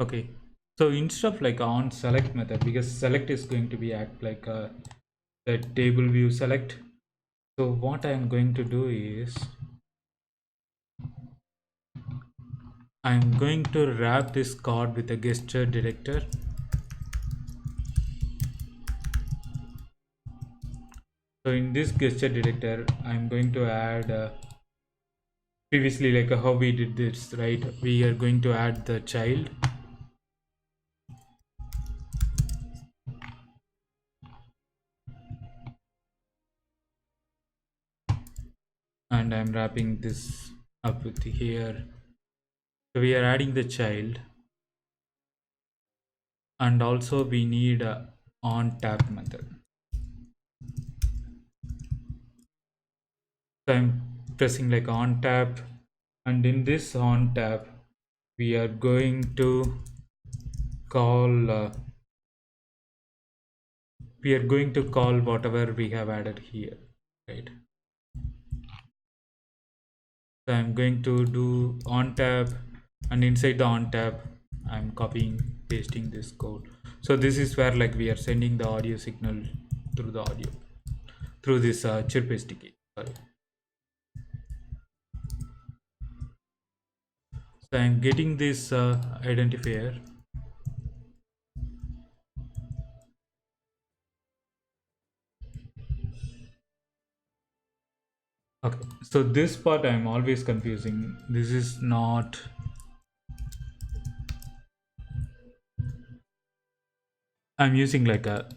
Okay, so instead of like on select method, because select is going to be act like the table view select. So what I am going to do is I'm going to wrap this card with a gesture detector. So in this gesture detector, I'm going to add previously like how we did this, right? We are going to add the child. and I'm wrapping this up with here. So we are adding the child, and also we need a on tap method. So I'm pressing like on tap, and in this on tap we are going to call whatever we have added here, right? So I'm going to do on tap, and inside the on tap I'm copying pasting this code. So this is where like we are sending the audio signal through the audio through this Chirp SDK. Sorry. So I'm getting this identifier. Okay, so this part I'm always confusing. This is not. I'm using like a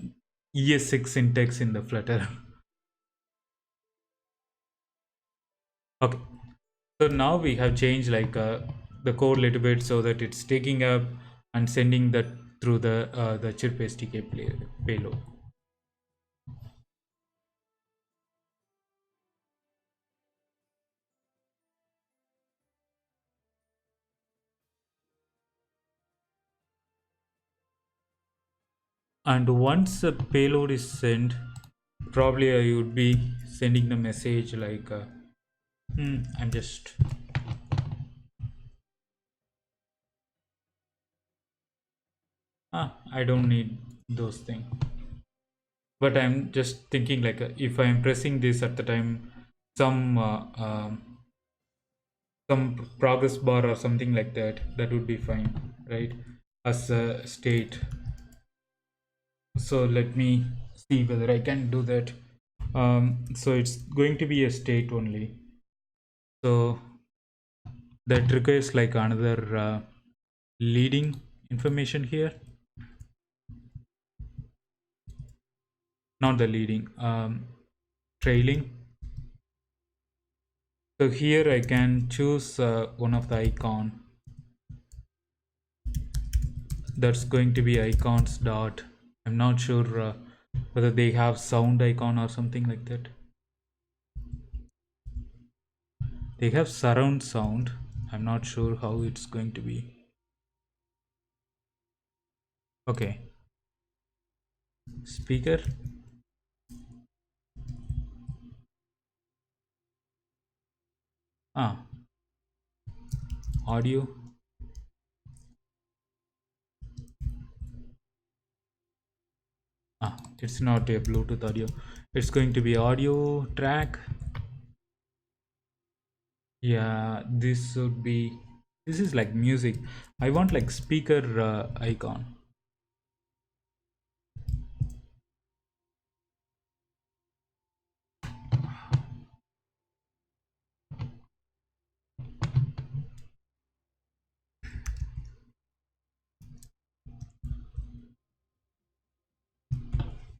ES6 syntax in the Flutter. Okay, so now we have changed like the code a little bit so that it's taking up and sending that through the Chirp SDK payload. And once the payload is sent, probably I would be sending the message like I'm just I don't need those things, but I'm just thinking like if I'm pressing this at the time, some some progress bar or something like that, that would be fine, right, as a state. So let me see whether I can do that. So it's going to be a state only, so that requires like another leading information here, not the leading, trailing. So here I can choose one of the icon. That's going to be icons dot. I'm not sure whether they have sound icon or something like that. They have surround sound. I'm not sure how it's going to be. Okay. Speaker. Ah. Audio. It's not a Bluetooth audio. It's going to be audio track. Yeah, this would be. This is like music. I want like speaker icon.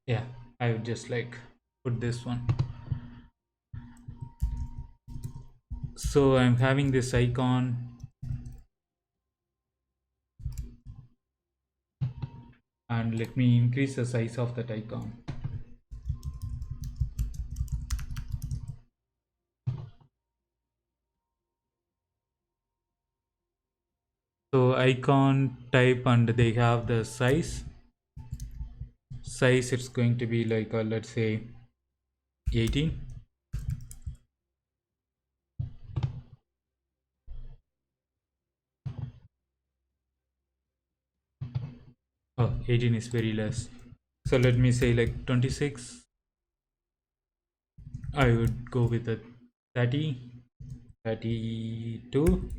Yeah, I would just like put this one. So I'm having this icon, and let me increase the size of that icon. So icon type, and they have the size. Size, it's going to be like let's say 18. Oh, 18 is very less. So let me say like 26. I would go with a 30, 32.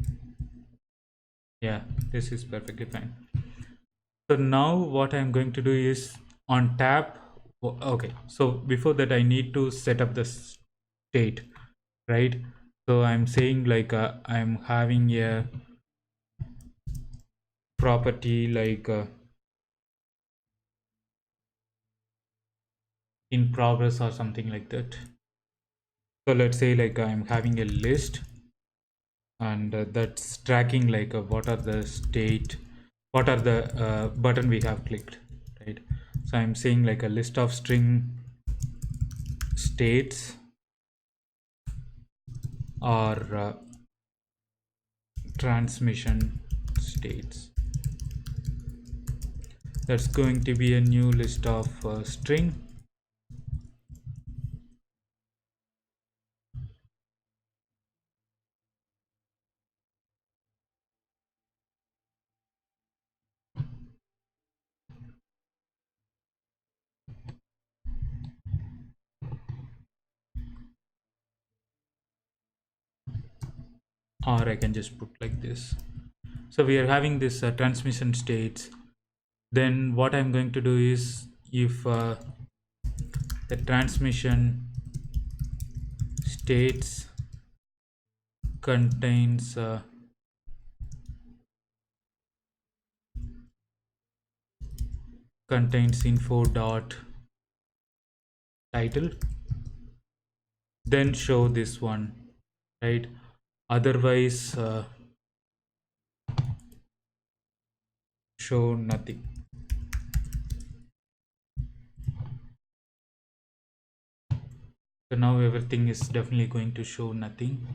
Yeah, this is perfectly fine. So now what I'm going to do is on tap. Okay, so before that I need to set up the state, right? So I'm saying like I'm having a property like in progress or something like that. So let's say like I'm having a list, and that's tracking like what are the state, what are the button we have clicked, right? So I'm saying like a list of string states, or transmission states. That's going to be a new list of string. Or I can just put like this. So we are having this transmission states. Then what I'm going to do is, if the transmission states contains info dot title, then show this one, right? Otherwise show nothing. So now everything is definitely going to show nothing.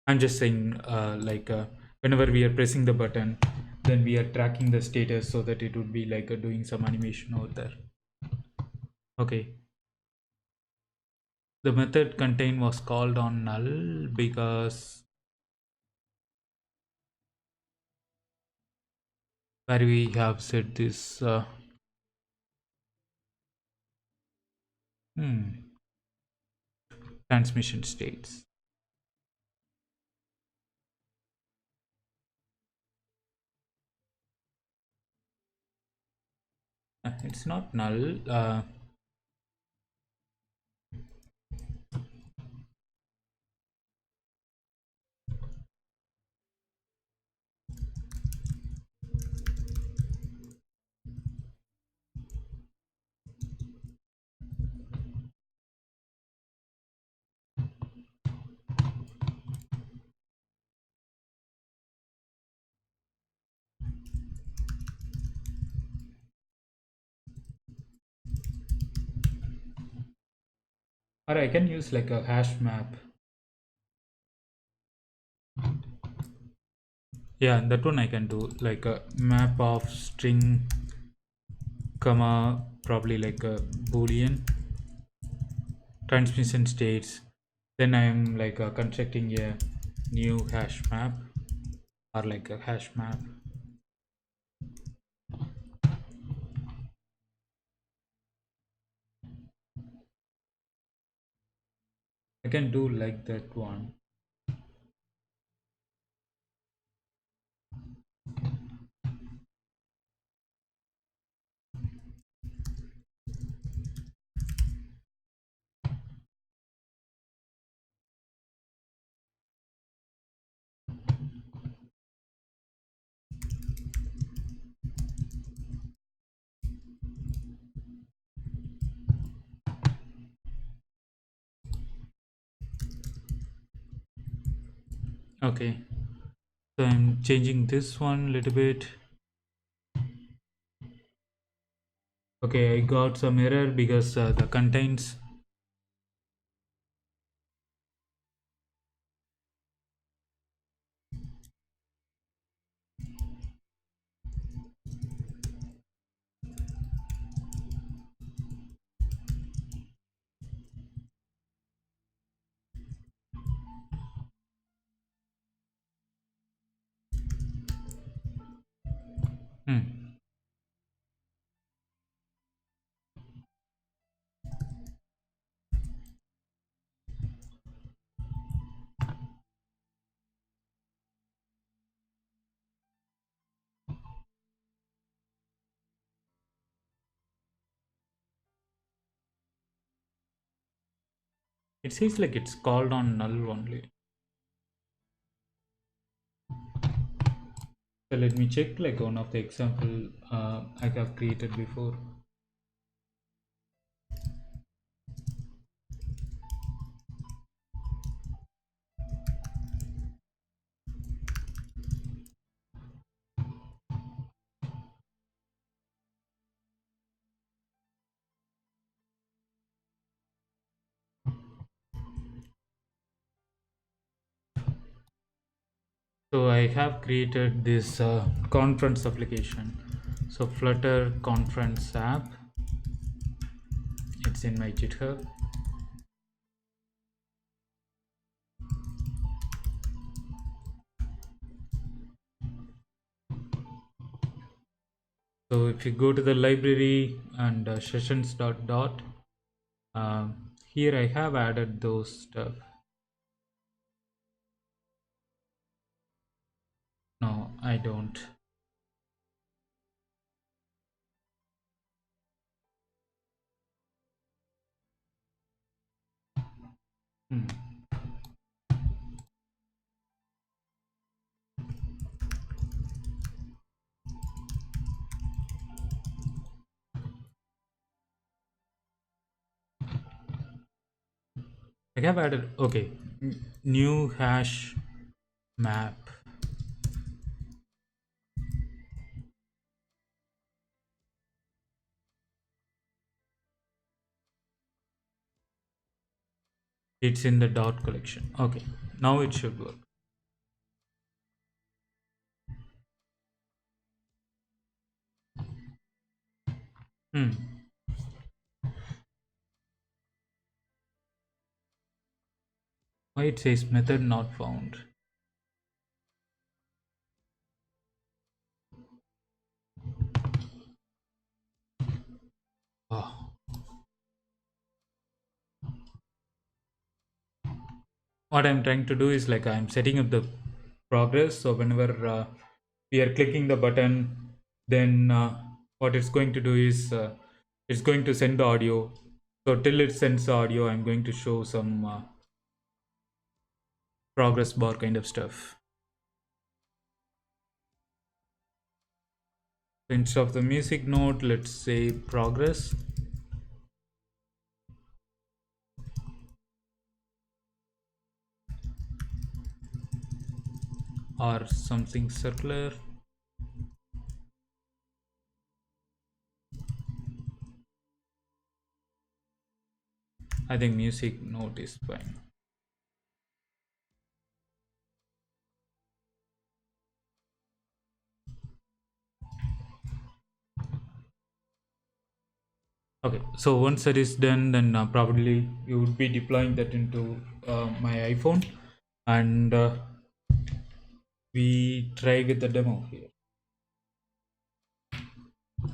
I'm just saying whenever we are pressing the button, then we are tracking the status so that it would be like doing some animation over there. Okay, the method contain was called on null because where we have set this transmission states. It's not null. Or I can use like a hash map. Yeah, that one I can do, like a map of string comma probably like a boolean transmission states. Then I am like constructing a new hash map, or like a hash map. I can do like that one. Okay, so I'm changing this one a little bit. Okay, I got some error because the contains. Hmm. It says like it's called on null only. So let me check like one of the example I have created before. So I have created this conference application. So Flutter conference app, it's in my GitHub. So if you go to the library and sessions dot, here I have added those stuff. No, I don't. Hmm. I have added, okay, new hash map. It's in the dot collection. Okay, now it should work. Hmm. Why it says method not found? Oh. What I'm trying to do is like I'm setting up the progress. So whenever we are clicking the button, then what it's going to do is it's going to send the audio. So till it sends the audio, I'm going to show some progress bar kind of stuff. So instead of the music note, let's say progress. Or something circular. I think music note is fine. Okay, so once that is done, then probably you would be deploying that into my iPhone, and we try with the demo here.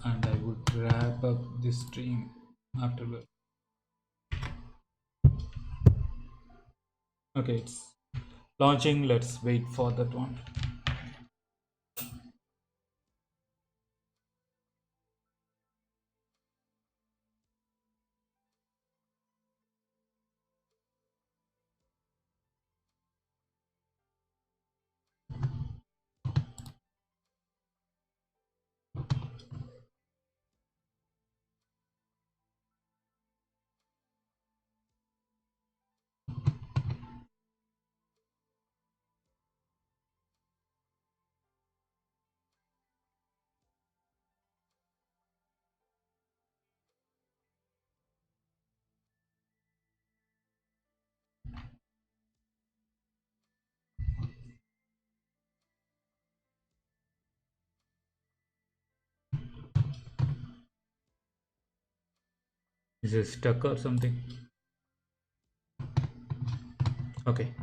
And I would wrap up this stream afterward. Okay, it's launching. Let's wait for that one. Is it stuck or something? Okay.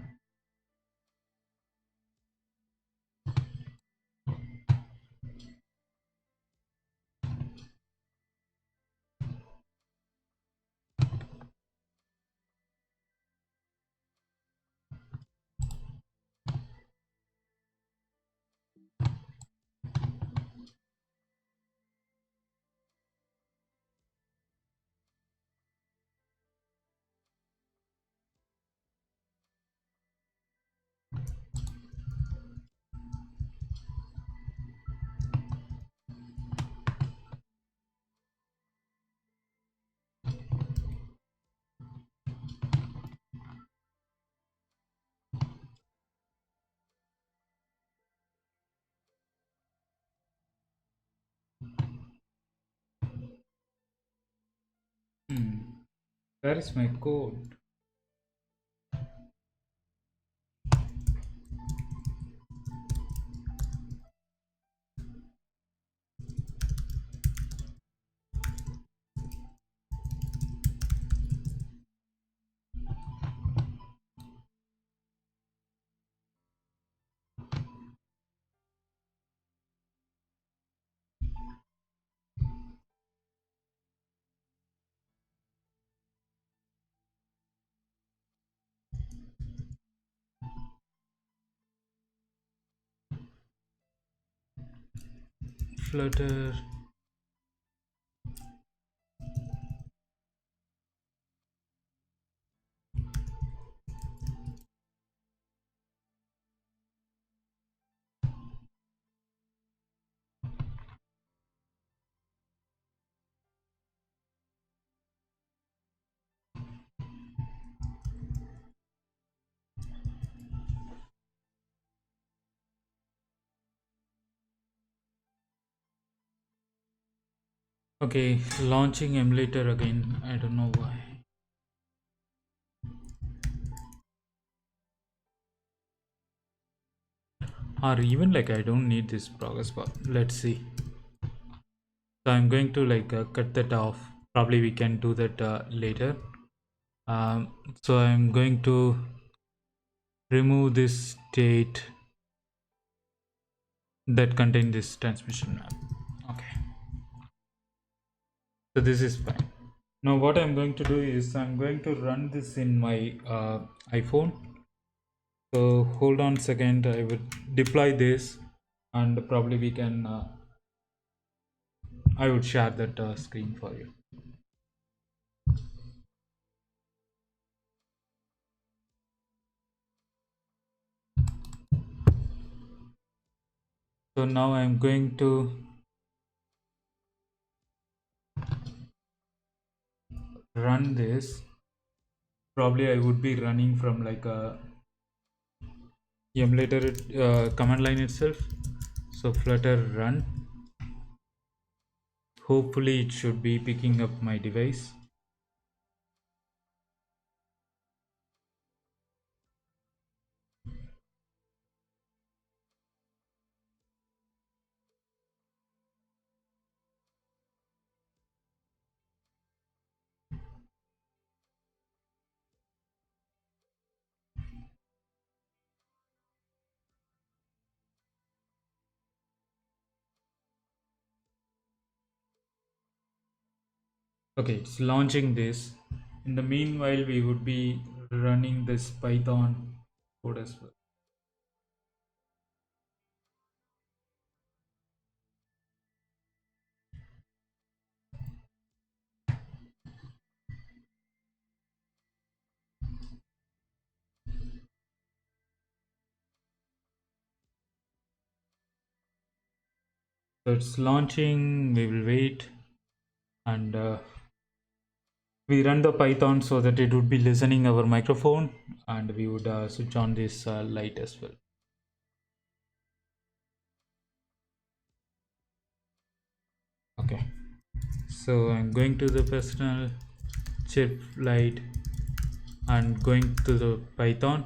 Hmm. Where is my code? flutter. Okay, launching emulator again. I don't know why. Or even like I don't need this progress bar. Let's see. So I'm going to like cut that off. Probably we can do that later. So I'm going to remove this state that contain this transmission map. Okay, so this is fine. Now what I'm going to do is I'm going to run this in my iPhone. So hold on a second, I will deploy this and probably we can I would share that screen for you. So now I'm going to run this. Probably I would be running from like a emulator command line itself. So flutter run. Hopefully it should be picking up my device. Okay, it's launching this. In the meanwhile, we would be running this Python code as well. So it's launching, we will wait, and we run the Python so that it would be listening our microphone, and we would switch on this light as well. Okay, so I'm going to the personal chip light and going to the Python.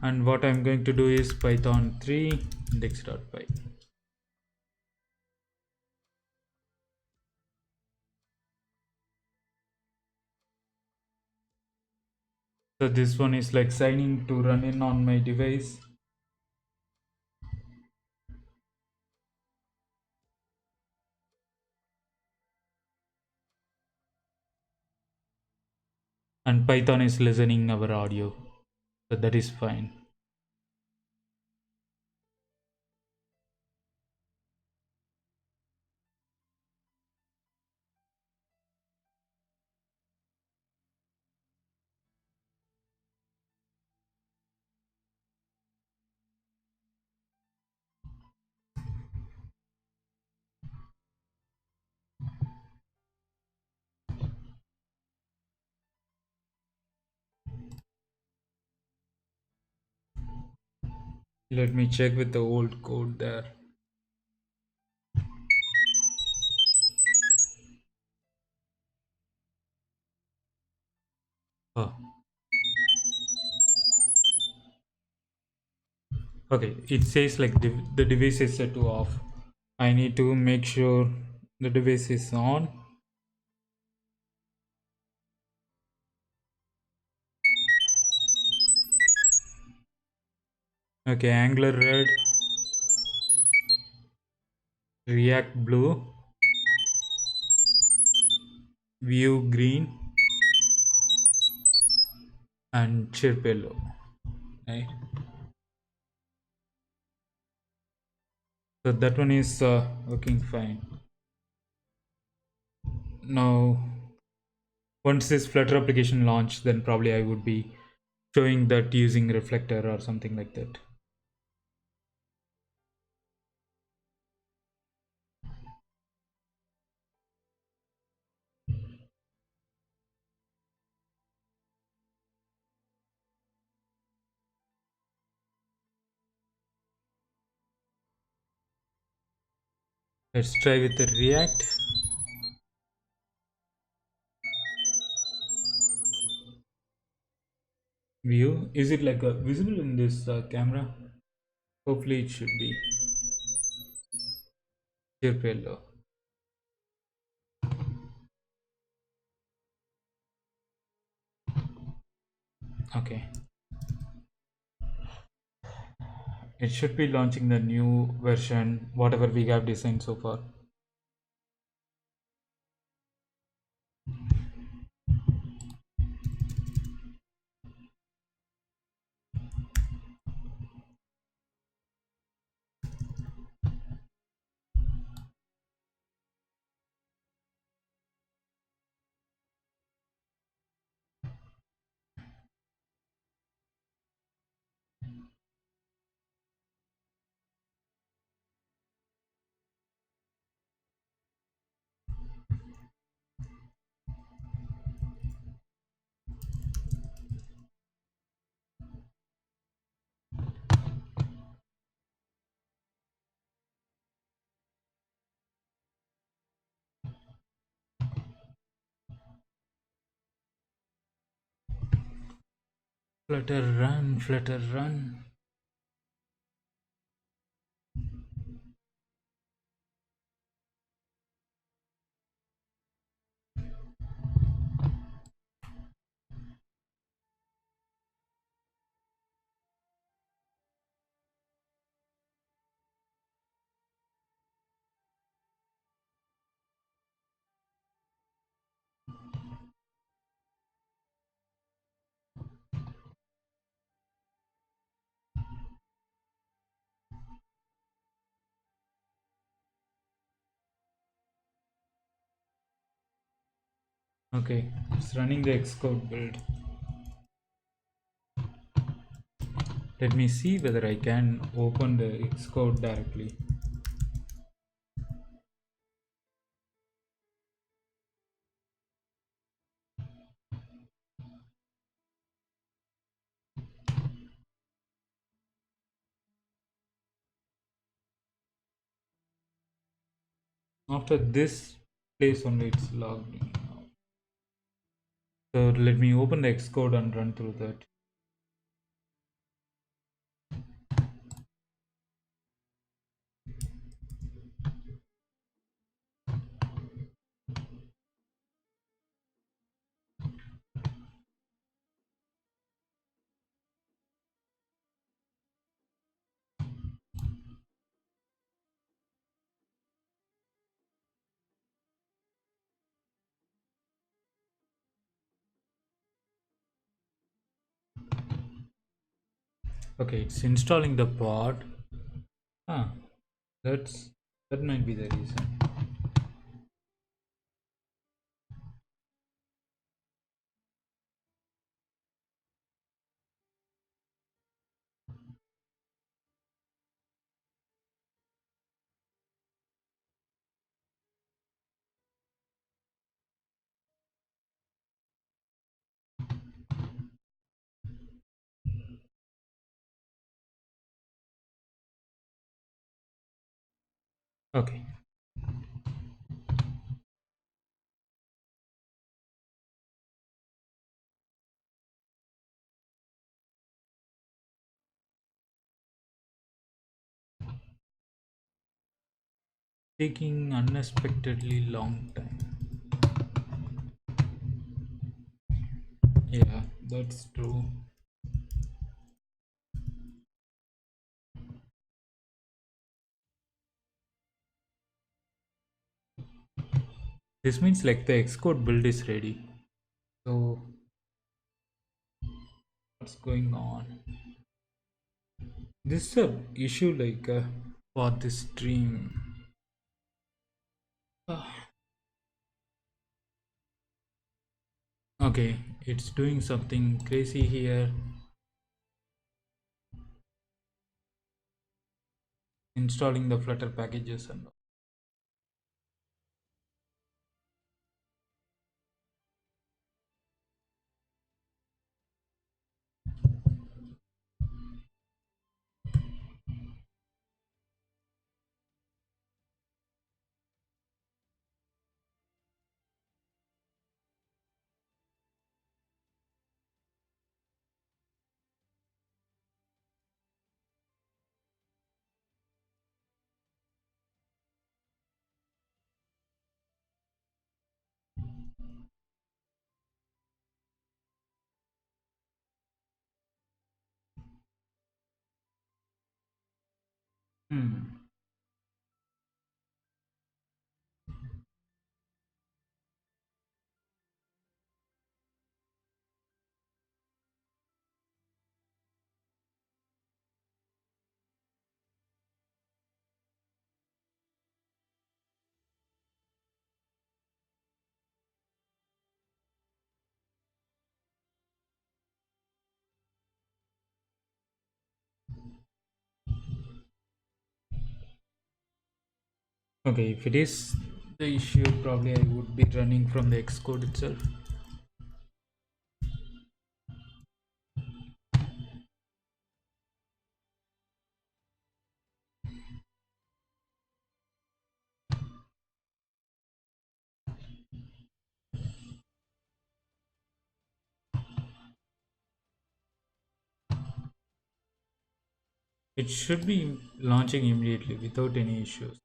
And what I'm going to do is Python 3 index.py. So this one is like signing to run in on my device. And Python is listening our audio. So that is fine. Let me check with the old code there. Oh, okay, it says like the device is set to off. I need to make sure the device is on. Okay, Angular red, React blue, Vue green, and Chirp yellow. Right? So that one is working fine. Now, once this Flutter application launch, then probably I would be showing that using reflector or something like that. Let's try with the React. View. Is it like visible in this camera? Hopefully it should be. Chirp yellow. Okay. It should be launching the new version, whatever we have designed so far. Flutter run, Flutter run. Okay, it's running the Xcode build. Let me see whether I can open the Xcode directly. After this place only it's logged in now. So let me open the Xcode and run through that. Okay, it's installing the pod. Ah, that's that might be the reason. Okay. Taking unexpectedly long time. Yeah, that's true. This means like the Xcode build is ready. So what's going on? This is a issue like for this stream. Okay, it's doing something crazy here. Installing the Flutter packages and all. Hmm. Okay, if it is the issue, probably I would be running from the Xcode itself. It should be launching immediately without any issues.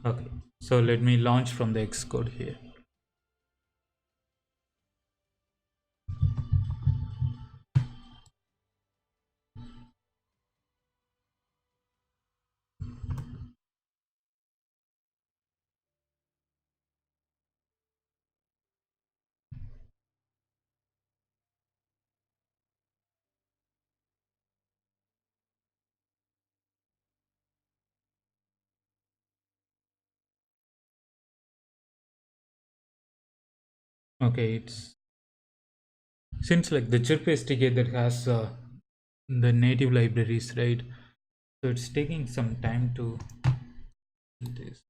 Okay, so let me launch from the Xcode here. Okay, it's since like the Chirp SDK that has the native libraries, right? So it's taking some time to do this.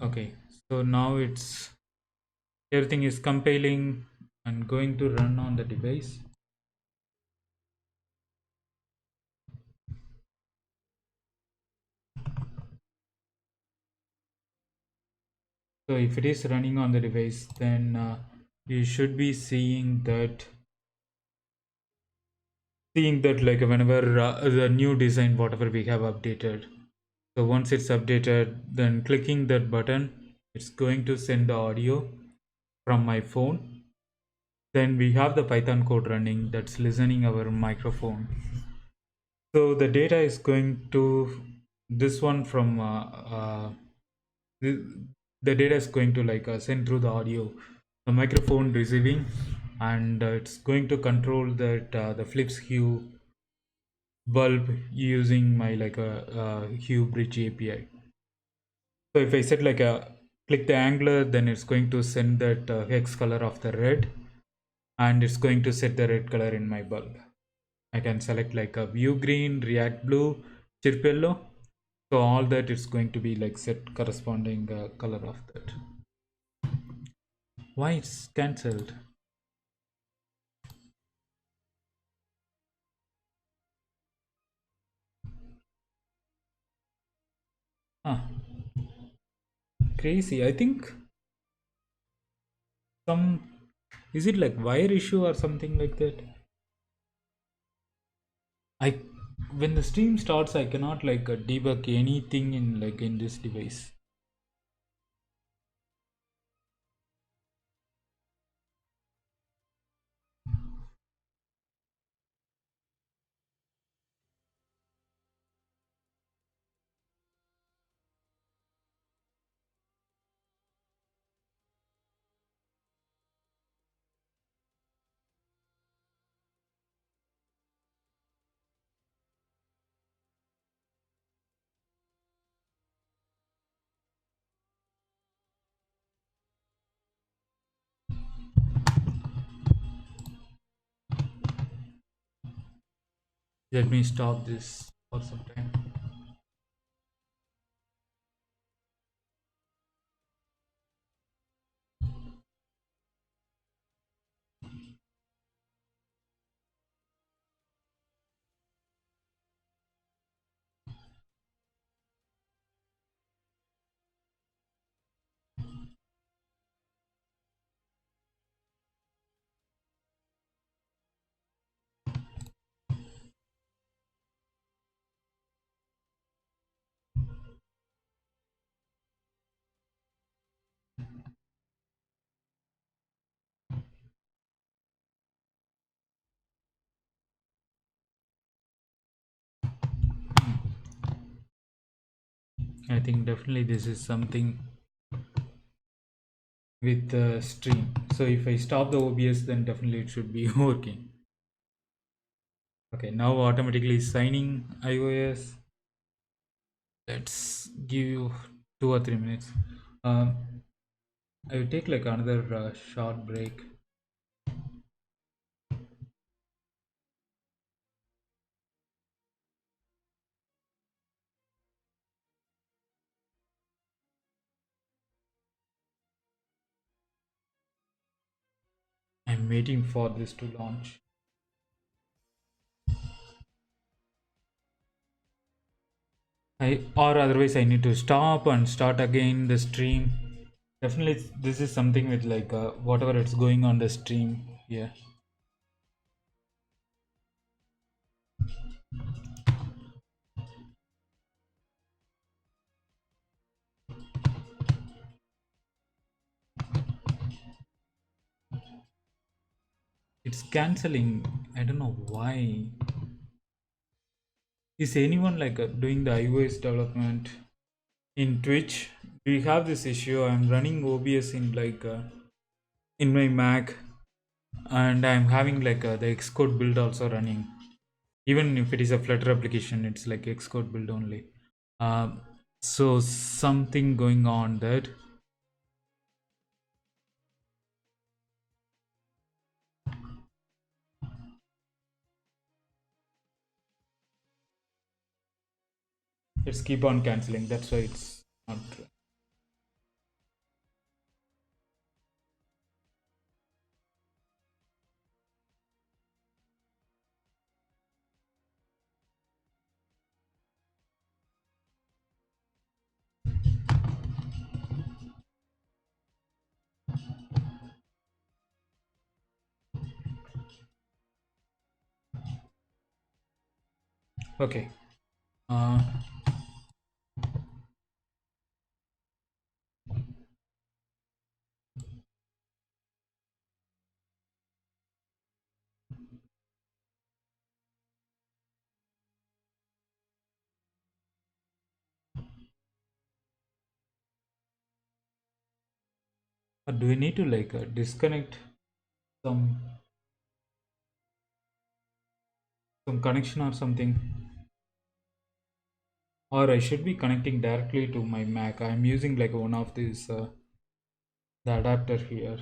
Okay, so now it's everything is compiling and going to run on the device. So if it is running on the device, then you should be seeing that like whenever the new design whatever we have updated. So once it's updated, then clicking that button, it's going to send the audio from my phone. Then we have the Python code running that's listening our microphone. So the data is going to this one from the, the data is going to like send through the audio, the microphone receiving, and it's going to control that the flips hue bulb using my like a hue bridge API. So if I set like a click the angler, then it's going to send that hex color of the red, and it's going to set the red color in my bulb. I can select like a view green, react blue, chirp yellow. So all that is going to be like set corresponding color of that. Why it's cancelled? Ah, crazy. I think some is it like wire issue or something like that? I when the stream starts, I cannot like debug anything in like in this device. Let me stop this for some time. I think definitely this is something with the stream. So if I stop the OBS, then definitely it should be working. Okay, now automatically signing iOS. Let's give you 2 or 3 minutes. Um, I will take like another short break. I'm waiting for this to launch. Or otherwise I need to stop and start again the stream. Definitely this is something with like whatever it's going on the stream. Yeah, it's canceling. I don't know why. Is anyone like doing the iOS development in Twitch? Do you have this issue? I'm running OBS in like in my Mac, and I'm having like the Xcode build also running. Even if it is a Flutter application, it's like Xcode build only. Um, so something going on that it's keep on canceling. That's why it's not. Okay. Uh, do we need to like disconnect some some connection or something? Or I should be connecting directly to my Mac. I'm using like one of these the adapter here.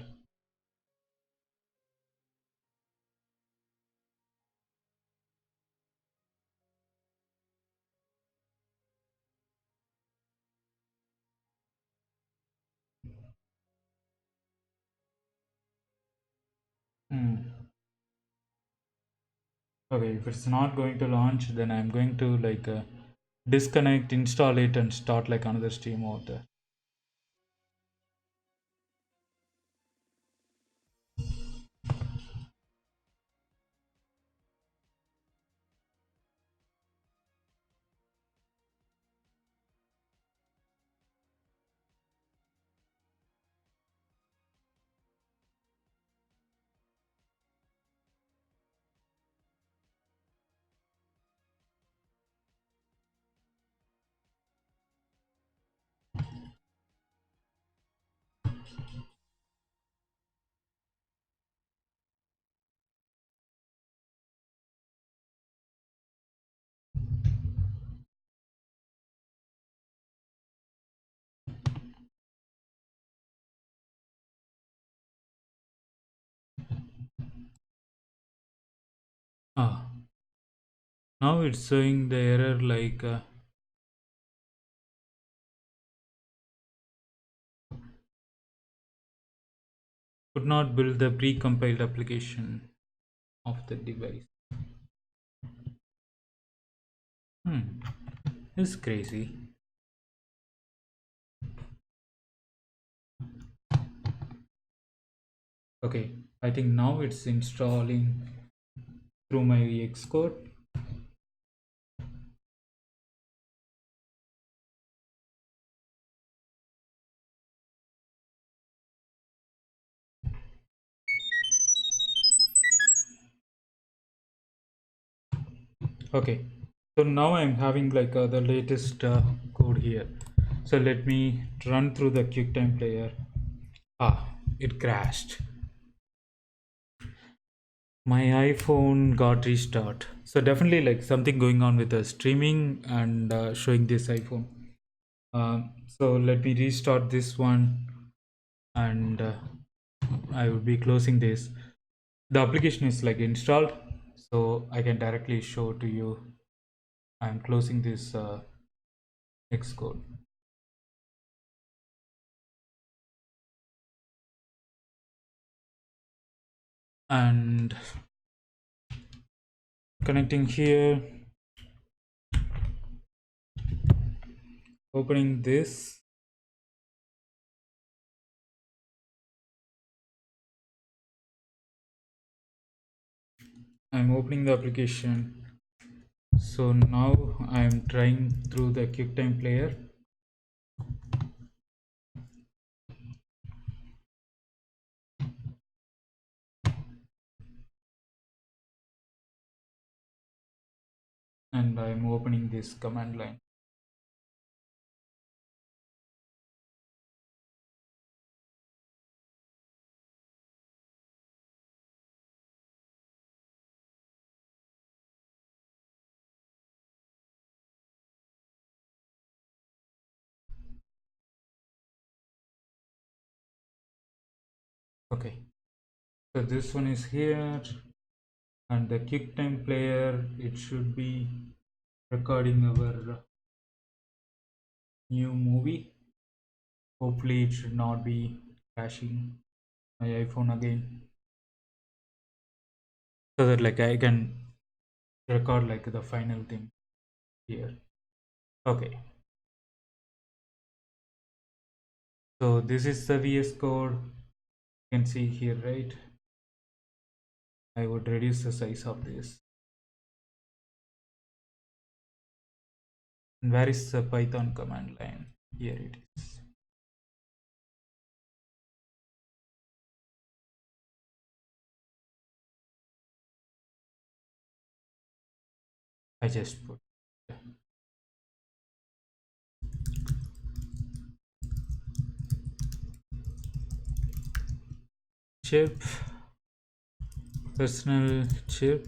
Hmm. Okay, if it's not going to launch, then I'm going to like disconnect, install it, and start like another stream out there. Ah, Now it's showing the error like could not build the pre-compiled application of the device. It's crazy. Okay, I think now it's installing through my Xcode. Okay, so now I'm having like the latest code here. So let me run through the QuickTime player. It crashed. My iPhone got restart. So definitely like something going on with the streaming and showing this iPhone. So let me restart this one, and I will be closing this. The application is like installed, so I can directly show to you. I'm closing this Xcode. And connecting here, opening this, I'm opening the application. So now I'm trying through the QuickTime player. And I'm opening this command line. Okay, so this one is here, and the QuickTime player, it should be recording our new movie. Hopefully it should not be crashing my iPhone again, so that like I can record like the final thing here. Okay, so this is the VS Code. You can see here, right? I would reduce the size of this. And where is the Python command line? Here it is. I just put chirp, personal chirp,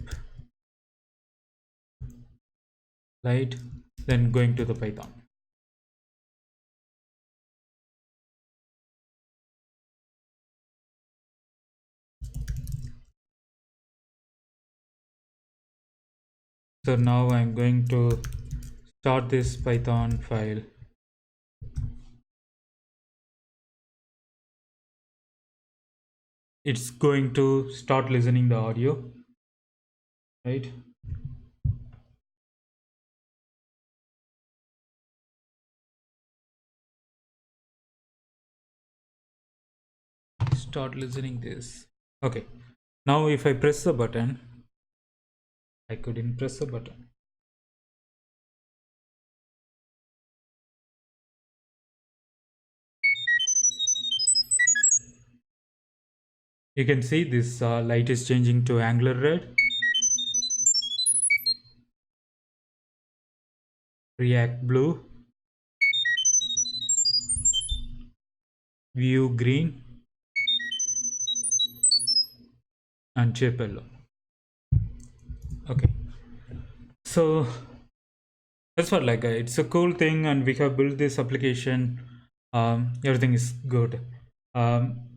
light, then going to the Python. So now I'm going to start this Python file. It's going to start listening the audio, right? Start listening this. Okay, now if I press the button, I couldn't press the button. You can see this light is changing to angular red, react blue, view green, and chip yellow. Okay, so that's what like it's a cool thing, and we have built this application. Everything is good. um,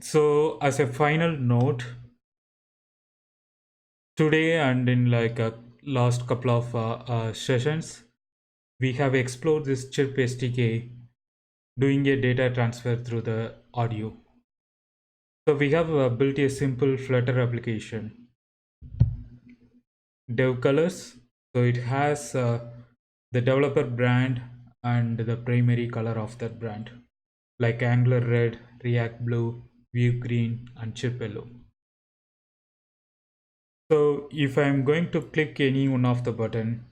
so as a final note, today and in like last couple of sessions, we have explored this Chirp SDK doing a data transfer through the audio. So we have built a simple Flutter application, dev colors. So it has the developer brand and the primary color of that brand, like Angular red, React blue, Vue green, and Chirp yellow. So if I'm going to click any one of the button,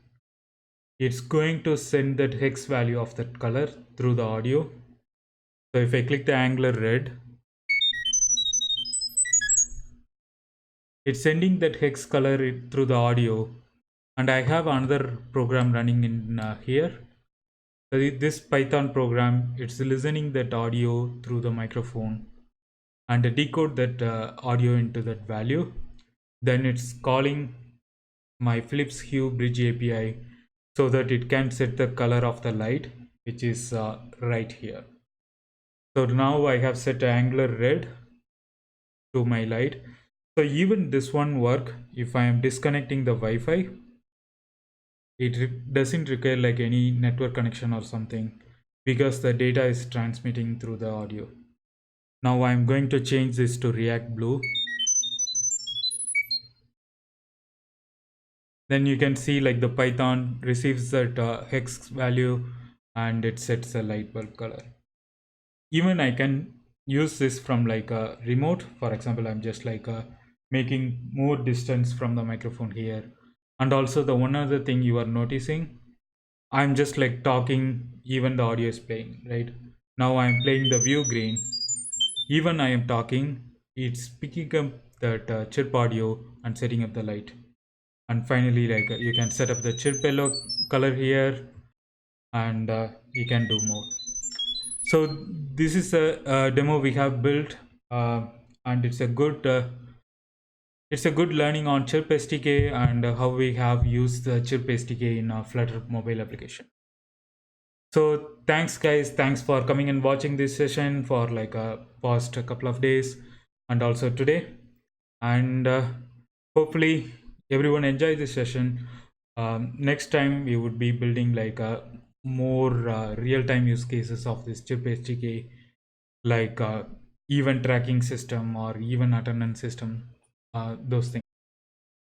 it's going to send that hex value of that color through the audio. So if I click the Angular red, it's sending that hex color through the audio, and I have another program running in here. So this Python program, it's listening that audio through the microphone and decode that audio into that value. Then it's calling my Philips Hue Bridge API so that it can set the color of the light, which is right here. So now I have set Angular red to my light. So even this one work if I am disconnecting the Wi-Fi. It doesn't require like any network connection or something because the data is transmitting through the audio. Now I'm going to change this to React Blue. Then you can see like the Python receives that hex value and it sets a light bulb color. Even I can use this from like a remote. For example, I'm just like making more distance from the microphone here. And also the one other thing you are noticing, I'm just like talking, even the audio is playing, right? Now I'm playing the Vue green. Even I am talking, it's picking up that chirp audio and setting up the light. And finally, like you can set up the chirp yellow color here, and you can do more. So this is a demo we have built, and it's a good learning on Chirp SDK and how we have used the Chirp SDK in a Flutter mobile application. So thanks guys, thanks for coming and watching this session for like a past couple of days and also today, and hopefully everyone enjoy this session. Next time we would be building like a more real-time use cases of this Chirp SDK, like event tracking system or even attendance system, those things.